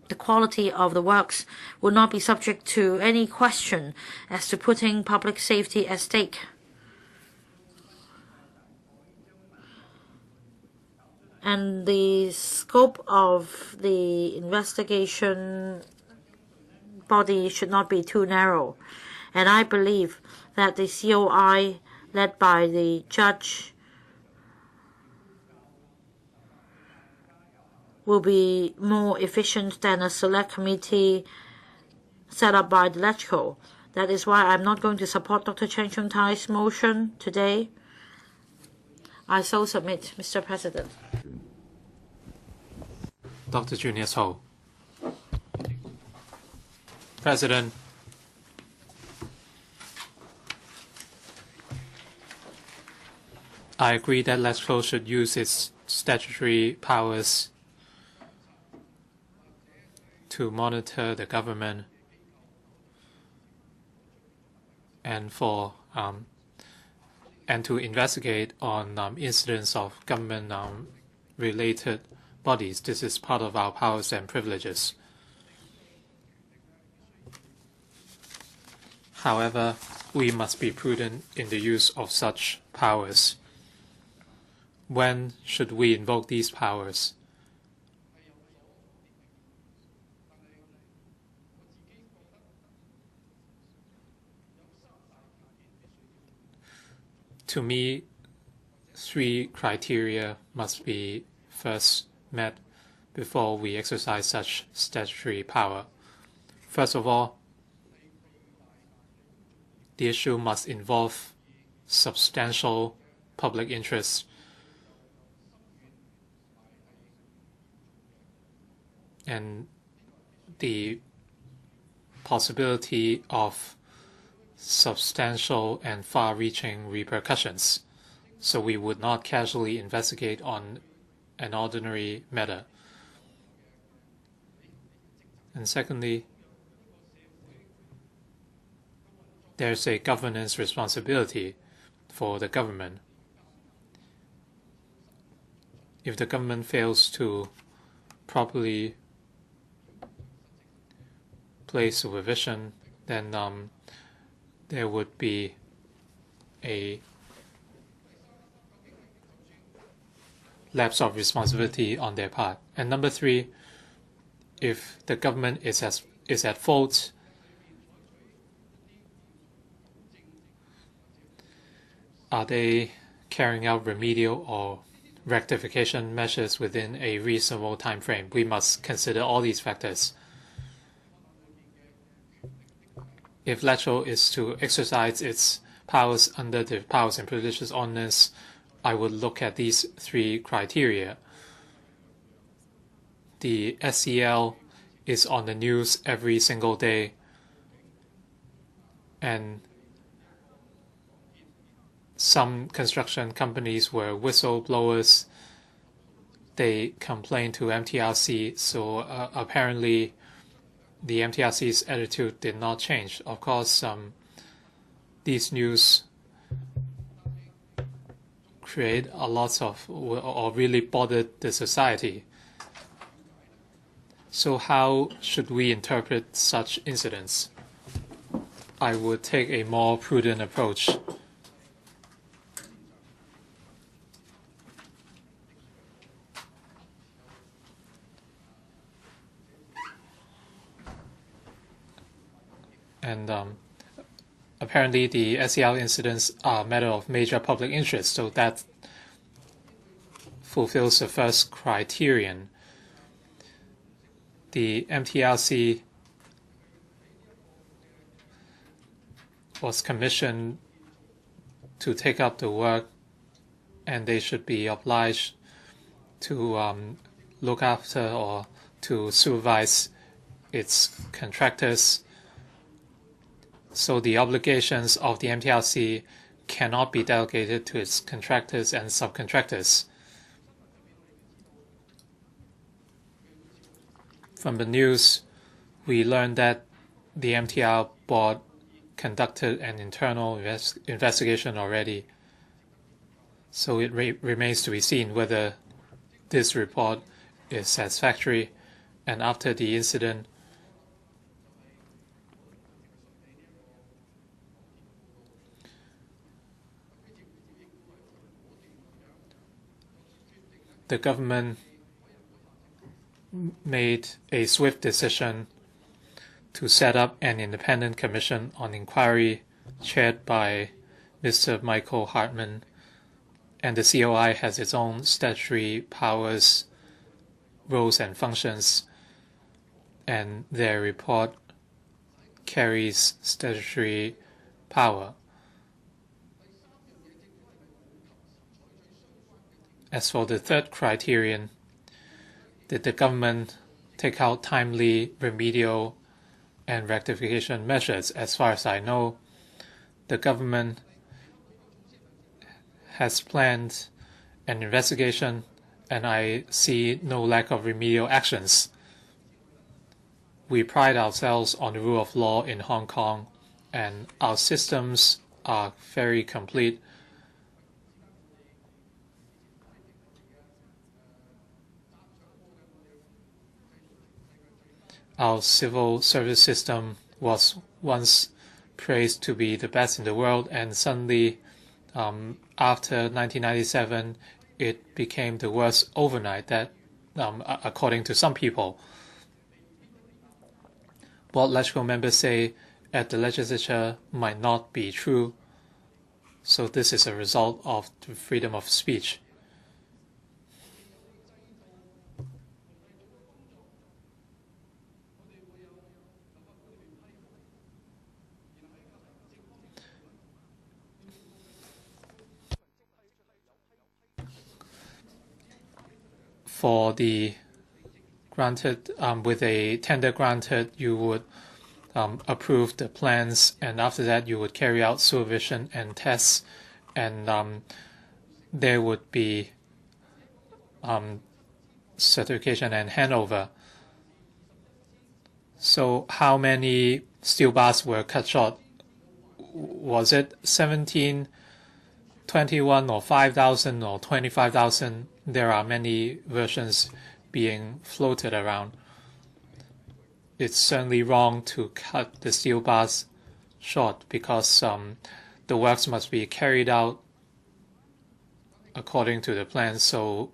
C: the quality of the works will not be subject to any question as to putting public safety at stake. And the scope of the investigation body should not be too narrow. And I believe that the COI led by the judge will be more efficient than a select committee set up by the LegCo. That is why I'm not going to support Dr. Cheng Chung-tai's motion today. I so submit, Mr. President.
A: Dr. Junius Ho. President, I agree that LegCo should use its statutory powers to monitor the government and to investigate on incidents of government related bodies. This is part of our powers and privileges. However, we must be prudent in the use of such powers. When should we invoke these powers? To me, 3 criteria must be first met before we exercise such statutory power. First of all, the issue must involve substantial public interest and the possibility of substantial and far-reaching repercussions, so we would not casually investigate on an ordinary matter. And secondly, there's a governance responsibility for the government. If the government fails to properly place supervision, then there would be a lapse of responsibility on their part. And number 3, if the government is at fault, are they carrying out remedial or rectification measures within a reasonable time frame? We must consider all these factors. If LegCo is to exercise its powers under the Powers and Privileges Ordinance, I would look at these 3 criteria. The SCL is on the news every single day, and some construction companies were whistleblowers. They complained to MTRC, so apparently, there would be a lapse of responsibility on their part. And number 4, if the government is at fault, are they carrying out remedial or rectification measures within a reasonable time frame? We must consider all these factors. If LegCo is to exercise its powers under the Powers and Privileges Ordinance, I would look at these 3 criteria. The SCL is on the news every single day, and some construction companies were whistleblowers. They complained to MTRC, so apparently the MTRC's attitude did not change. Of course, these news create a lot of, or really bothered the society. So how should we interpret such incidents? I would take a more prudent approach. And apparently the SEL incidents are a matter of major public interest, so that fulfills the first criterion. The MTRC was commissioned to take up the work, and they should be obliged to look after or to supervise its contractors. So the obligations of the MTRC cannot be delegated to its contractors and subcontractors. From the news, we learned that the MTR board conducted an internal investigation already. So it remains to be seen whether this report is satisfactory. And after the incident, the government made a swift decision to set up an independent commission on inquiry chaired by Mr. Michael Hartman, and the COI has its own statutory powers, roles and functions, and their report carries statutory power. As for the third criterion, did the government take out timely remedial and rectification measures? As far as I know, the government has planned an investigation, and I see no lack of remedial actions. We pride ourselves on the rule of law in Hong Kong, and our systems are very complete. Our civil service system was once praised to be the best in the world, and suddenly, after 1997, it became the worst overnight, that, according to some people. What legislative members say at the legislature might not be true, so this is a result of the freedom of speech. For the granted, with a tender granted, you would approve the plans, and after that you would carry out supervision and tests, and there would be certification and handover. So how many steel bars were cut short? Was it 17, 21, or 5,000, or 25,000? There are many versions being floated around. It's certainly wrong to cut the steel bars short, because the works must be carried out according to the plans, so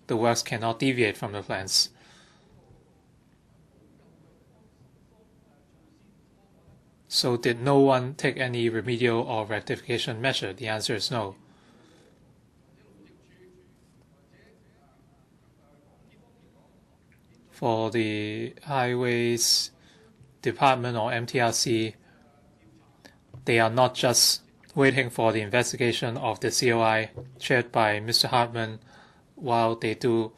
A: the works cannot deviate from the plans. So did no one take any remedial or rectification measure? The answer is no. For the Highways Department or MTRC, they are not just waiting for the investigation of the COI chaired by Mr. Hartman while they do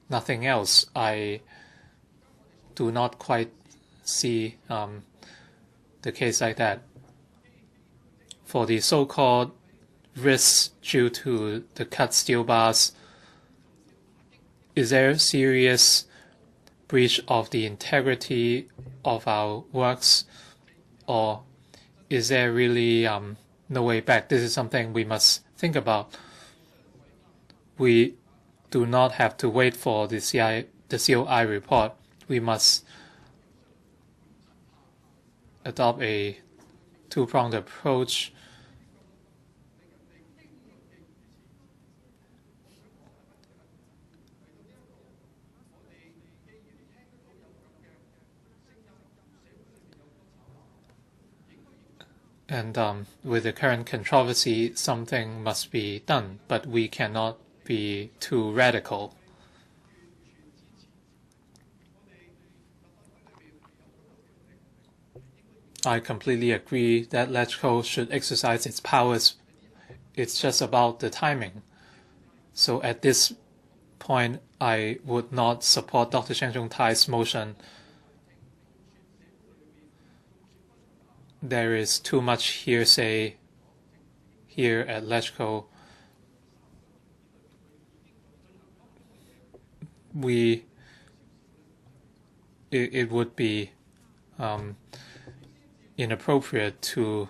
A: nothing else. I do not quite see the case like that. For the so-called risks due to the cut steel bars, is there serious breach of the integrity of our works, or is there really no way back? This is something we must think about. We do not have to wait for the COI report. We must adopt a two-pronged approach. And with the current controversy, something must be done, but we cannot be too radical. I completely agree that LegCo should exercise its powers. It's just about the timing. So at this point, I would not support Dr. Cheng Chung-tai's motion. There is too much hearsay here at LegCo. It would be inappropriate to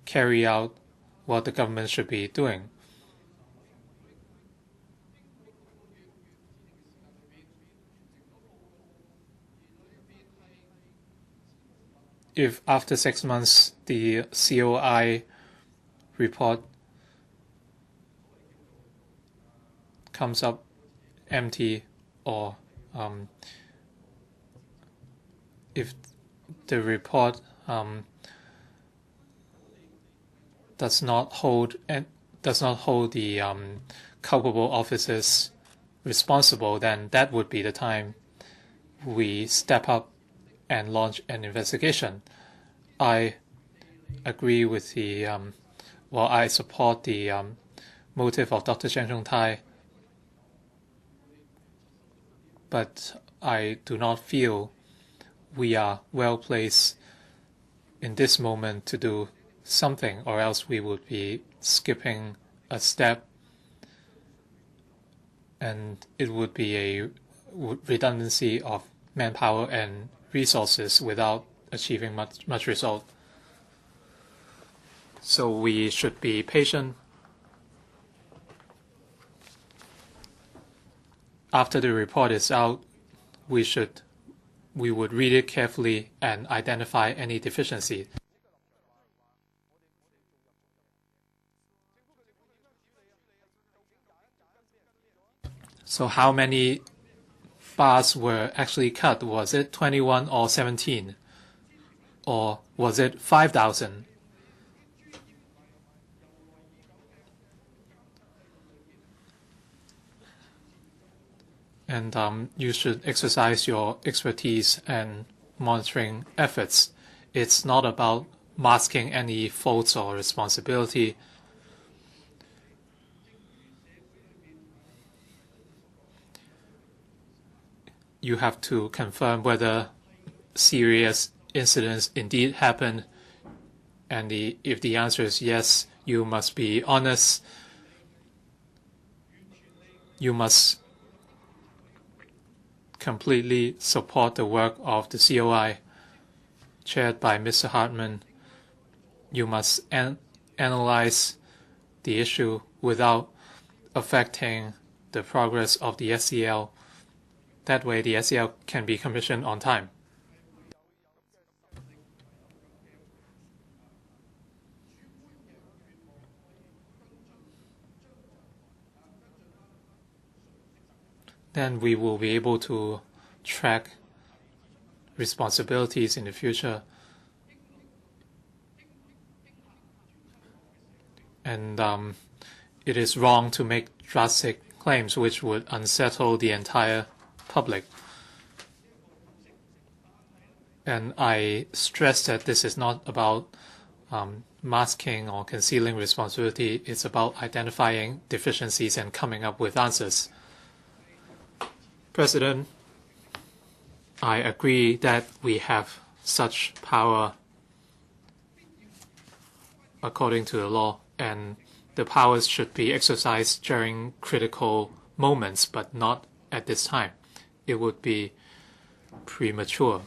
A: carry out what the government should be doing. If after 6 months the COI report comes up empty, or if the report does not hold the culpable officers responsible, then that would be the time we step up and launch an investigation. I agree with the I support the motive of Dr. Cheng Chung-tai, but I do not feel we are well placed in this moment to do something, or else we would be skipping a step, and it would be a redundancy of manpower and resources without achieving much result. So we should be patient. After the report is out, we would read it carefully and identify any deficiency. So how many bars were actually cut? Was it 21 or 17? Or was it 5,000? And you should exercise your expertise and monitoring efforts. It's not about masking any faults or responsibility. You have to confirm whether serious incidents indeed happened, and if the answer is yes, you must be honest. You must completely support the work of the COI, chaired by Mr. Hartman. You must analyze the issue without affecting the progress of the SCL. That way, the SCL can be commissioned on time. Then we will be able to track responsibilities in the future. And it is wrong to make drastic claims which would unsettle the entire public. And I stress that this is not about masking or concealing responsibility. It's about identifying deficiencies and coming up with answers. President, I agree that we have such power according to the law, and the powers should be exercised during critical moments, but not at this time. It would be premature.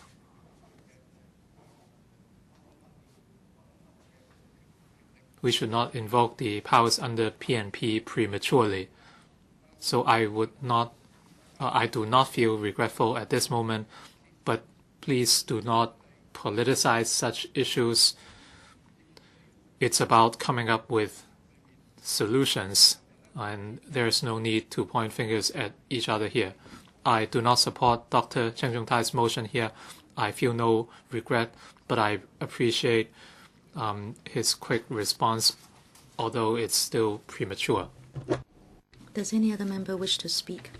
A: We should not invoke the powers under PNP prematurely. So I do not feel regretful at this moment, but please do not politicize such issues. It's about coming up with solutions, and there's no need to point fingers at each other here. I do not support Dr. Cheng Chung-tai's motion here. I feel no regret, but I appreciate his quick response, although it's still premature.
B: Does any other member wish to speak?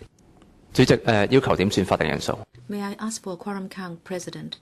D: 主席，要求點算法定人數？
B: May I ask for a quorum count, President?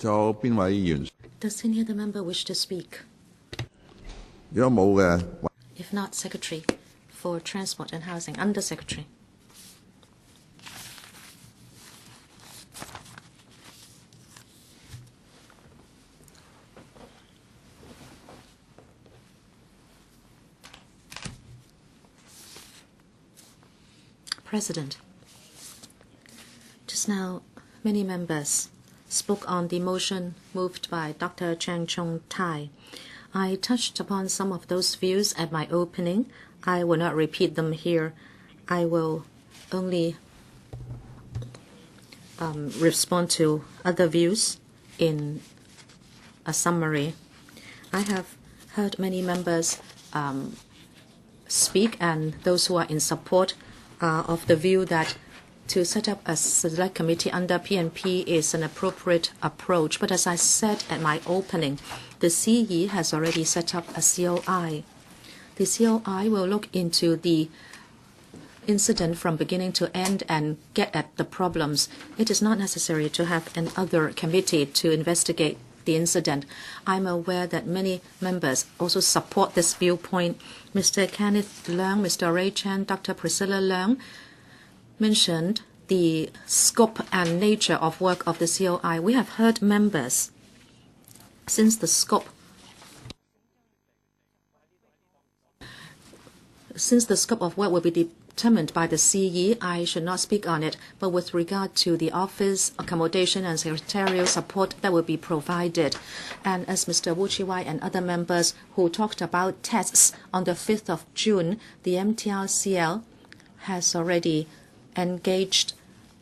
E: 仲有邊位議員？
B: Does any other member wish to speak?
E: 如果冇嘅，
B: If not, Secretary for Transport and Housing, Under Secretary. President, just now many members spoke on the motion moved by Dr. Cheng Chung-tai. I touched upon some of those views at my opening. I will not repeat them here. I will only respond to other views in a summary. I have heard many members speak, and those who are in support of the view that to set up a select committee under PNP is an appropriate approach. But as I said at my opening, the CE has already set up a COI. The COI will look into the incident from beginning to end and get at the problems. It is not necessary to have another committee to investigate the incident. I'm aware that many members also support this viewpoint. Mr. Kenneth Leung, Mr. Ray Chan, Dr. Priscilla Leung mentioned the scope and nature of work of the COI. We have heard members, since the scope of work will be determined by the CE, I should not speak on it. But with regard to the office, accommodation, and secretarial support that will be provided, and as Mr. Wu Chi-wai and other members who talked about tests on the 5th of June, the MTRCL has already engaged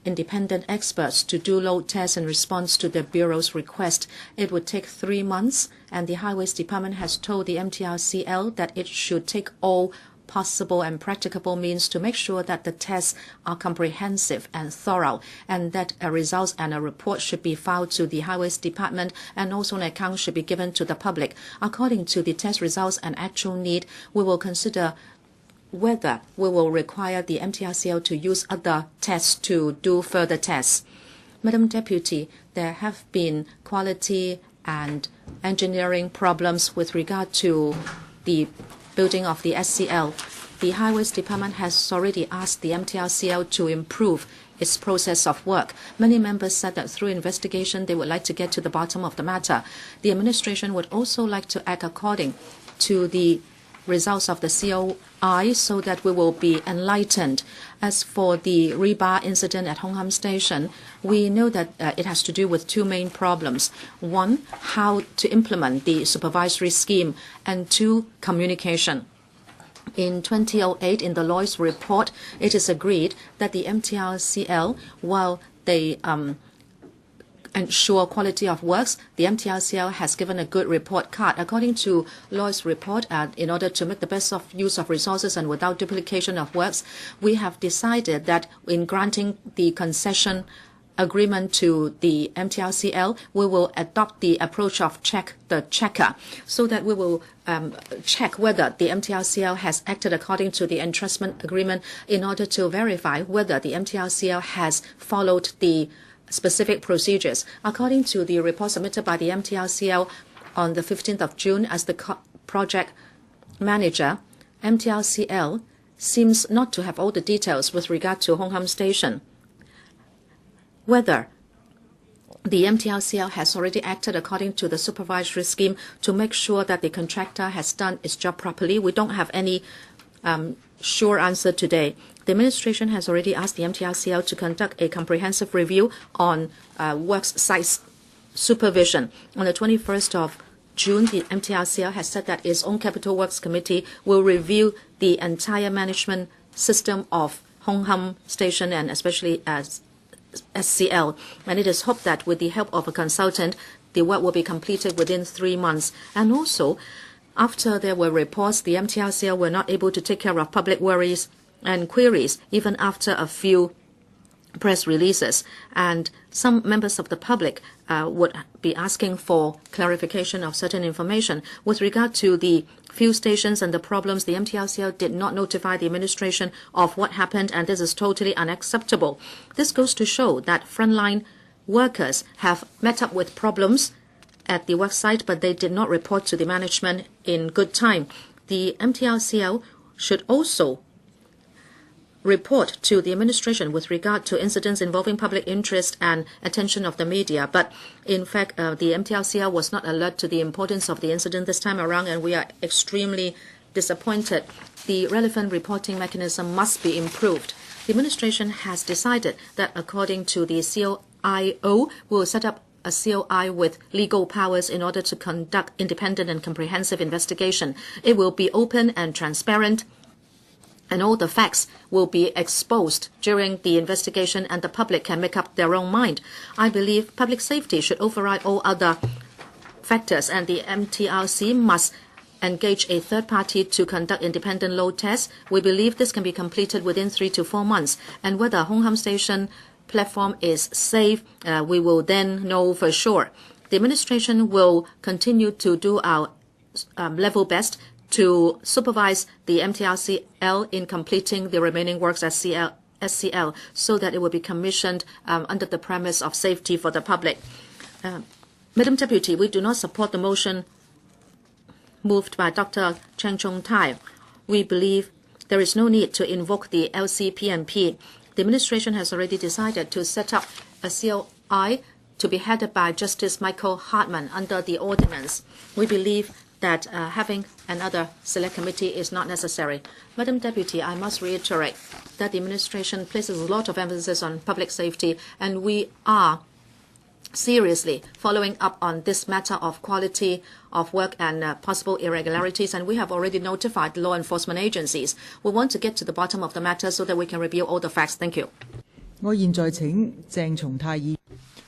B: independent experts to do load tests in response to the Bureau's request. It would take 3 months, and the Highways Department has told the MTRCL that it should take all possible and practicable means to make sure that the tests are comprehensive and thorough, and that a results and a report should be filed to the Highways Department, and also an account should be given to the public. According to the test results and actual need, we will consider whether we will require the MTRCL to use other tests to do further tests. Madam Deputy, there have been quality and engineering problems with regard to the building of the SCL. The Highways Department has already asked the MTRCL to improve its process of work. Many members said that through investigation they would like to get to the bottom of the matter. The administration would also like to act according to the results of the COI so that we will be enlightened. As for the rebar incident at Hong Kong Station, we know that it has to do with two main problems. One, how to implement the supervisory scheme, and two, communication. In 2008, in the Lloyd's report, it is agreed that the MTRCL, while they ensure quality of works, the MTRCL has given a good report card. According to Lloyd's report, in order to make the best of use of resources and without duplication of works, we have decided that in granting the concession agreement to the MTRCL, we will adopt the approach of check the checker, so that we will check whether the MTRCL has acted according to the entrustment agreement in order to verify whether the MTRCL has followed the specific procedures. According to the report submitted by the MTRCL on the 15th of June, as the project manager, MTRCL seems not to have all the details with regard to Hong Kong Station. Whether the MTRCL has already acted according to the supervisory scheme to make sure that the contractor has done its job properly, we don't have any sure answer today. The administration has already asked the MTRCL to conduct a comprehensive review on works site supervision. On the 21st of June, the MTRCL has said that its own Capital Works Committee will review the entire management system of Hong Kong Station and especially as SCL. And it is hoped that with the help of a consultant, the work will be completed within 3 months. And also, after there were reports, the MTRCL were not able to take care of public worries and queries, even after a few press releases. And some members of the public would be asking for clarification of certain information. With regard to the few stations and the problems, the MTRCL did not notify the administration of what happened, and this is totally unacceptable. This goes to show that frontline workers have met up with problems at the worksite, but they did not report to the management in good time. The MTRCL should also report to the administration with regard to incidents involving public interest and attention of the media. But in fact, the MTRCL was not alert to the importance of the incident this time around, and we are extremely disappointed. The relevant reporting mechanism must be improved. The administration has decided that according to the COIO, we will set up a COI with legal powers in order to conduct independent and comprehensive investigation. It will be open and transparent, and all the facts will be exposed during the investigation, and the public can make up their own mind. I believe public safety should override all other factors, and the MTRC must engage a third party to conduct independent load tests. We believe this can be completed within 3 to 4 months. And whether Hong Kong Station platform is safe, we will then know for sure. The administration will continue to do our level best to supervise the MTRCL in completing the remaining works at SCL so that it will be commissioned under the premise of safety for the public. Madam Deputy, we do not support the motion moved by Dr. Cheng Chung-tai. We believe there is no need to invoke the LCPMP. The administration has already decided to set up a COI to be headed by Justice Michael Hartman under the Ordinance. We believe that having another select committee is not necessary. Madam Deputy, I must reiterate that the administration places a lot of emphasis on public safety, and we are seriously following up on this matter of quality of work and possible irregularities, and we have already notified law enforcement agencies. We want to get to the bottom of the matter so that we can review all the facts. Thank you.
F: 我現在請鄭松泰議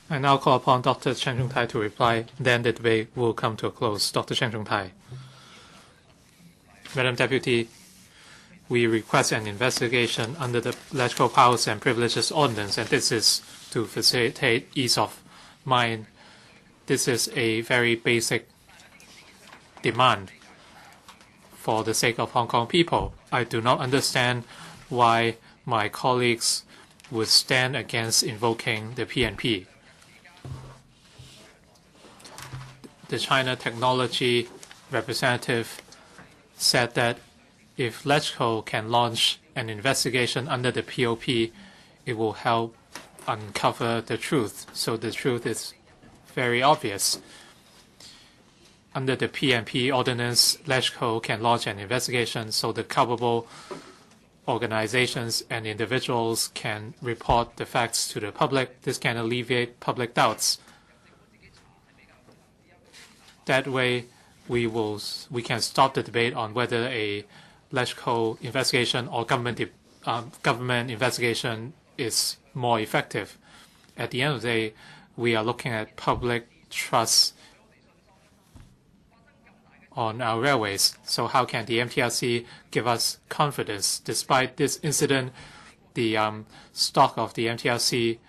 A: I now call upon Dr. Cheng Chung-tai to reply. Then the debate will come to a close. Dr. Cheng Chung-tai. Madam Deputy, we request an investigation under the Electoral Powers and Privileges Ordinance, and this is to facilitate ease of mind. This is a very basic demand for the sake of Hong Kong people. I do not understand why my colleagues would stand against invoking the PNP. The China technology representative said that if LegCo can launch an investigation under the POP, it will help uncover the truth. So the truth is very obvious. Under the PNP ordinance, LegCo can launch an investigation so the culpable organizations and individuals can report the facts to the public. This can alleviate public doubts. That way, we can stop the debate on whether a LegCo investigation or government investigation is more effective. At the end of the day, we are looking at public trust on our railways. So how can the MTRC give us confidence? Despite this incident, the stock of the MTRC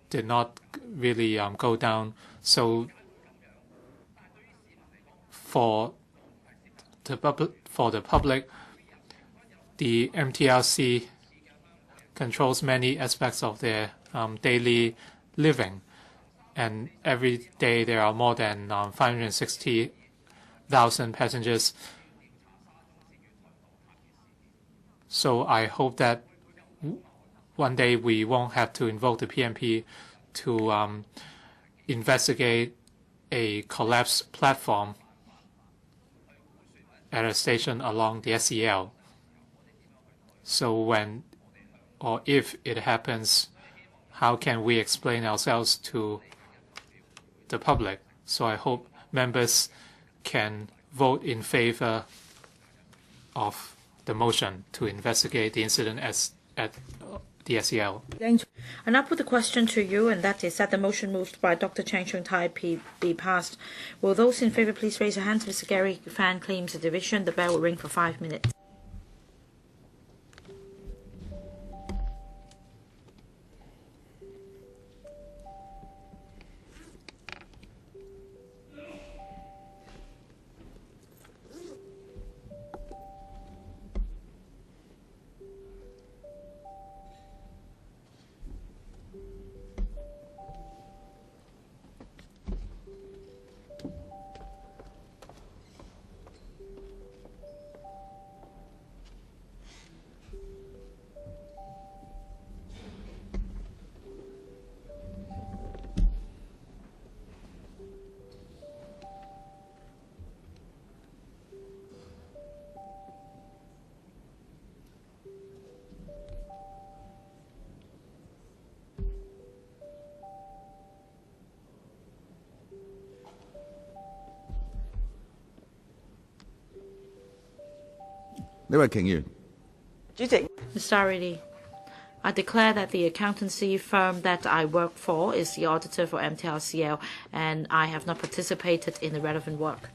A: did not really go down. So for the public, the MTRC controls many aspects of their daily living, and every day there are more than 560,000 passengers. So I hope that one day we won't have to invoke the PNP to investigate a collapsed platform at a station along the SCL. So when or if it happens, how can we explain ourselves to the public? So I hope members can vote in favor of the motion to investigate the incident at the SCL.
C: And I put the question to you, and that is that the motion moved by Dr. Cheng Chung-tai be passed. Will those in favor please raise your hands? Mr. Gary Fan claims a division. The bell will ring for 5 minutes.
E: 李慧瓊議員，
G: 主席，
C: Mr. Aridi, I declare that the accountancy firm that I work for is the auditor for MTRCL, and I have not participated in the relevant work.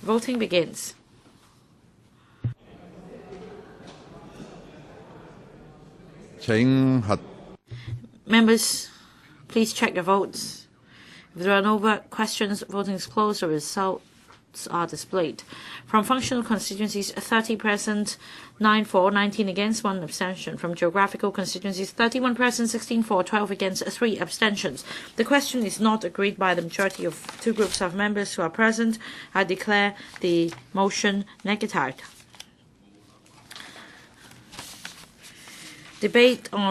C: Voting begins. Members, please check your votes. If there are no questions, voting is closed. The results are displayed. From functional constituencies, 30 present, 9 for, 19 against, 1 abstention. From geographical constituencies, 31 present, 16 for, 12 against, 3 abstentions. The question is not agreed by the majority of 2 groups of members who are present. I declare the motion negatived. Debate on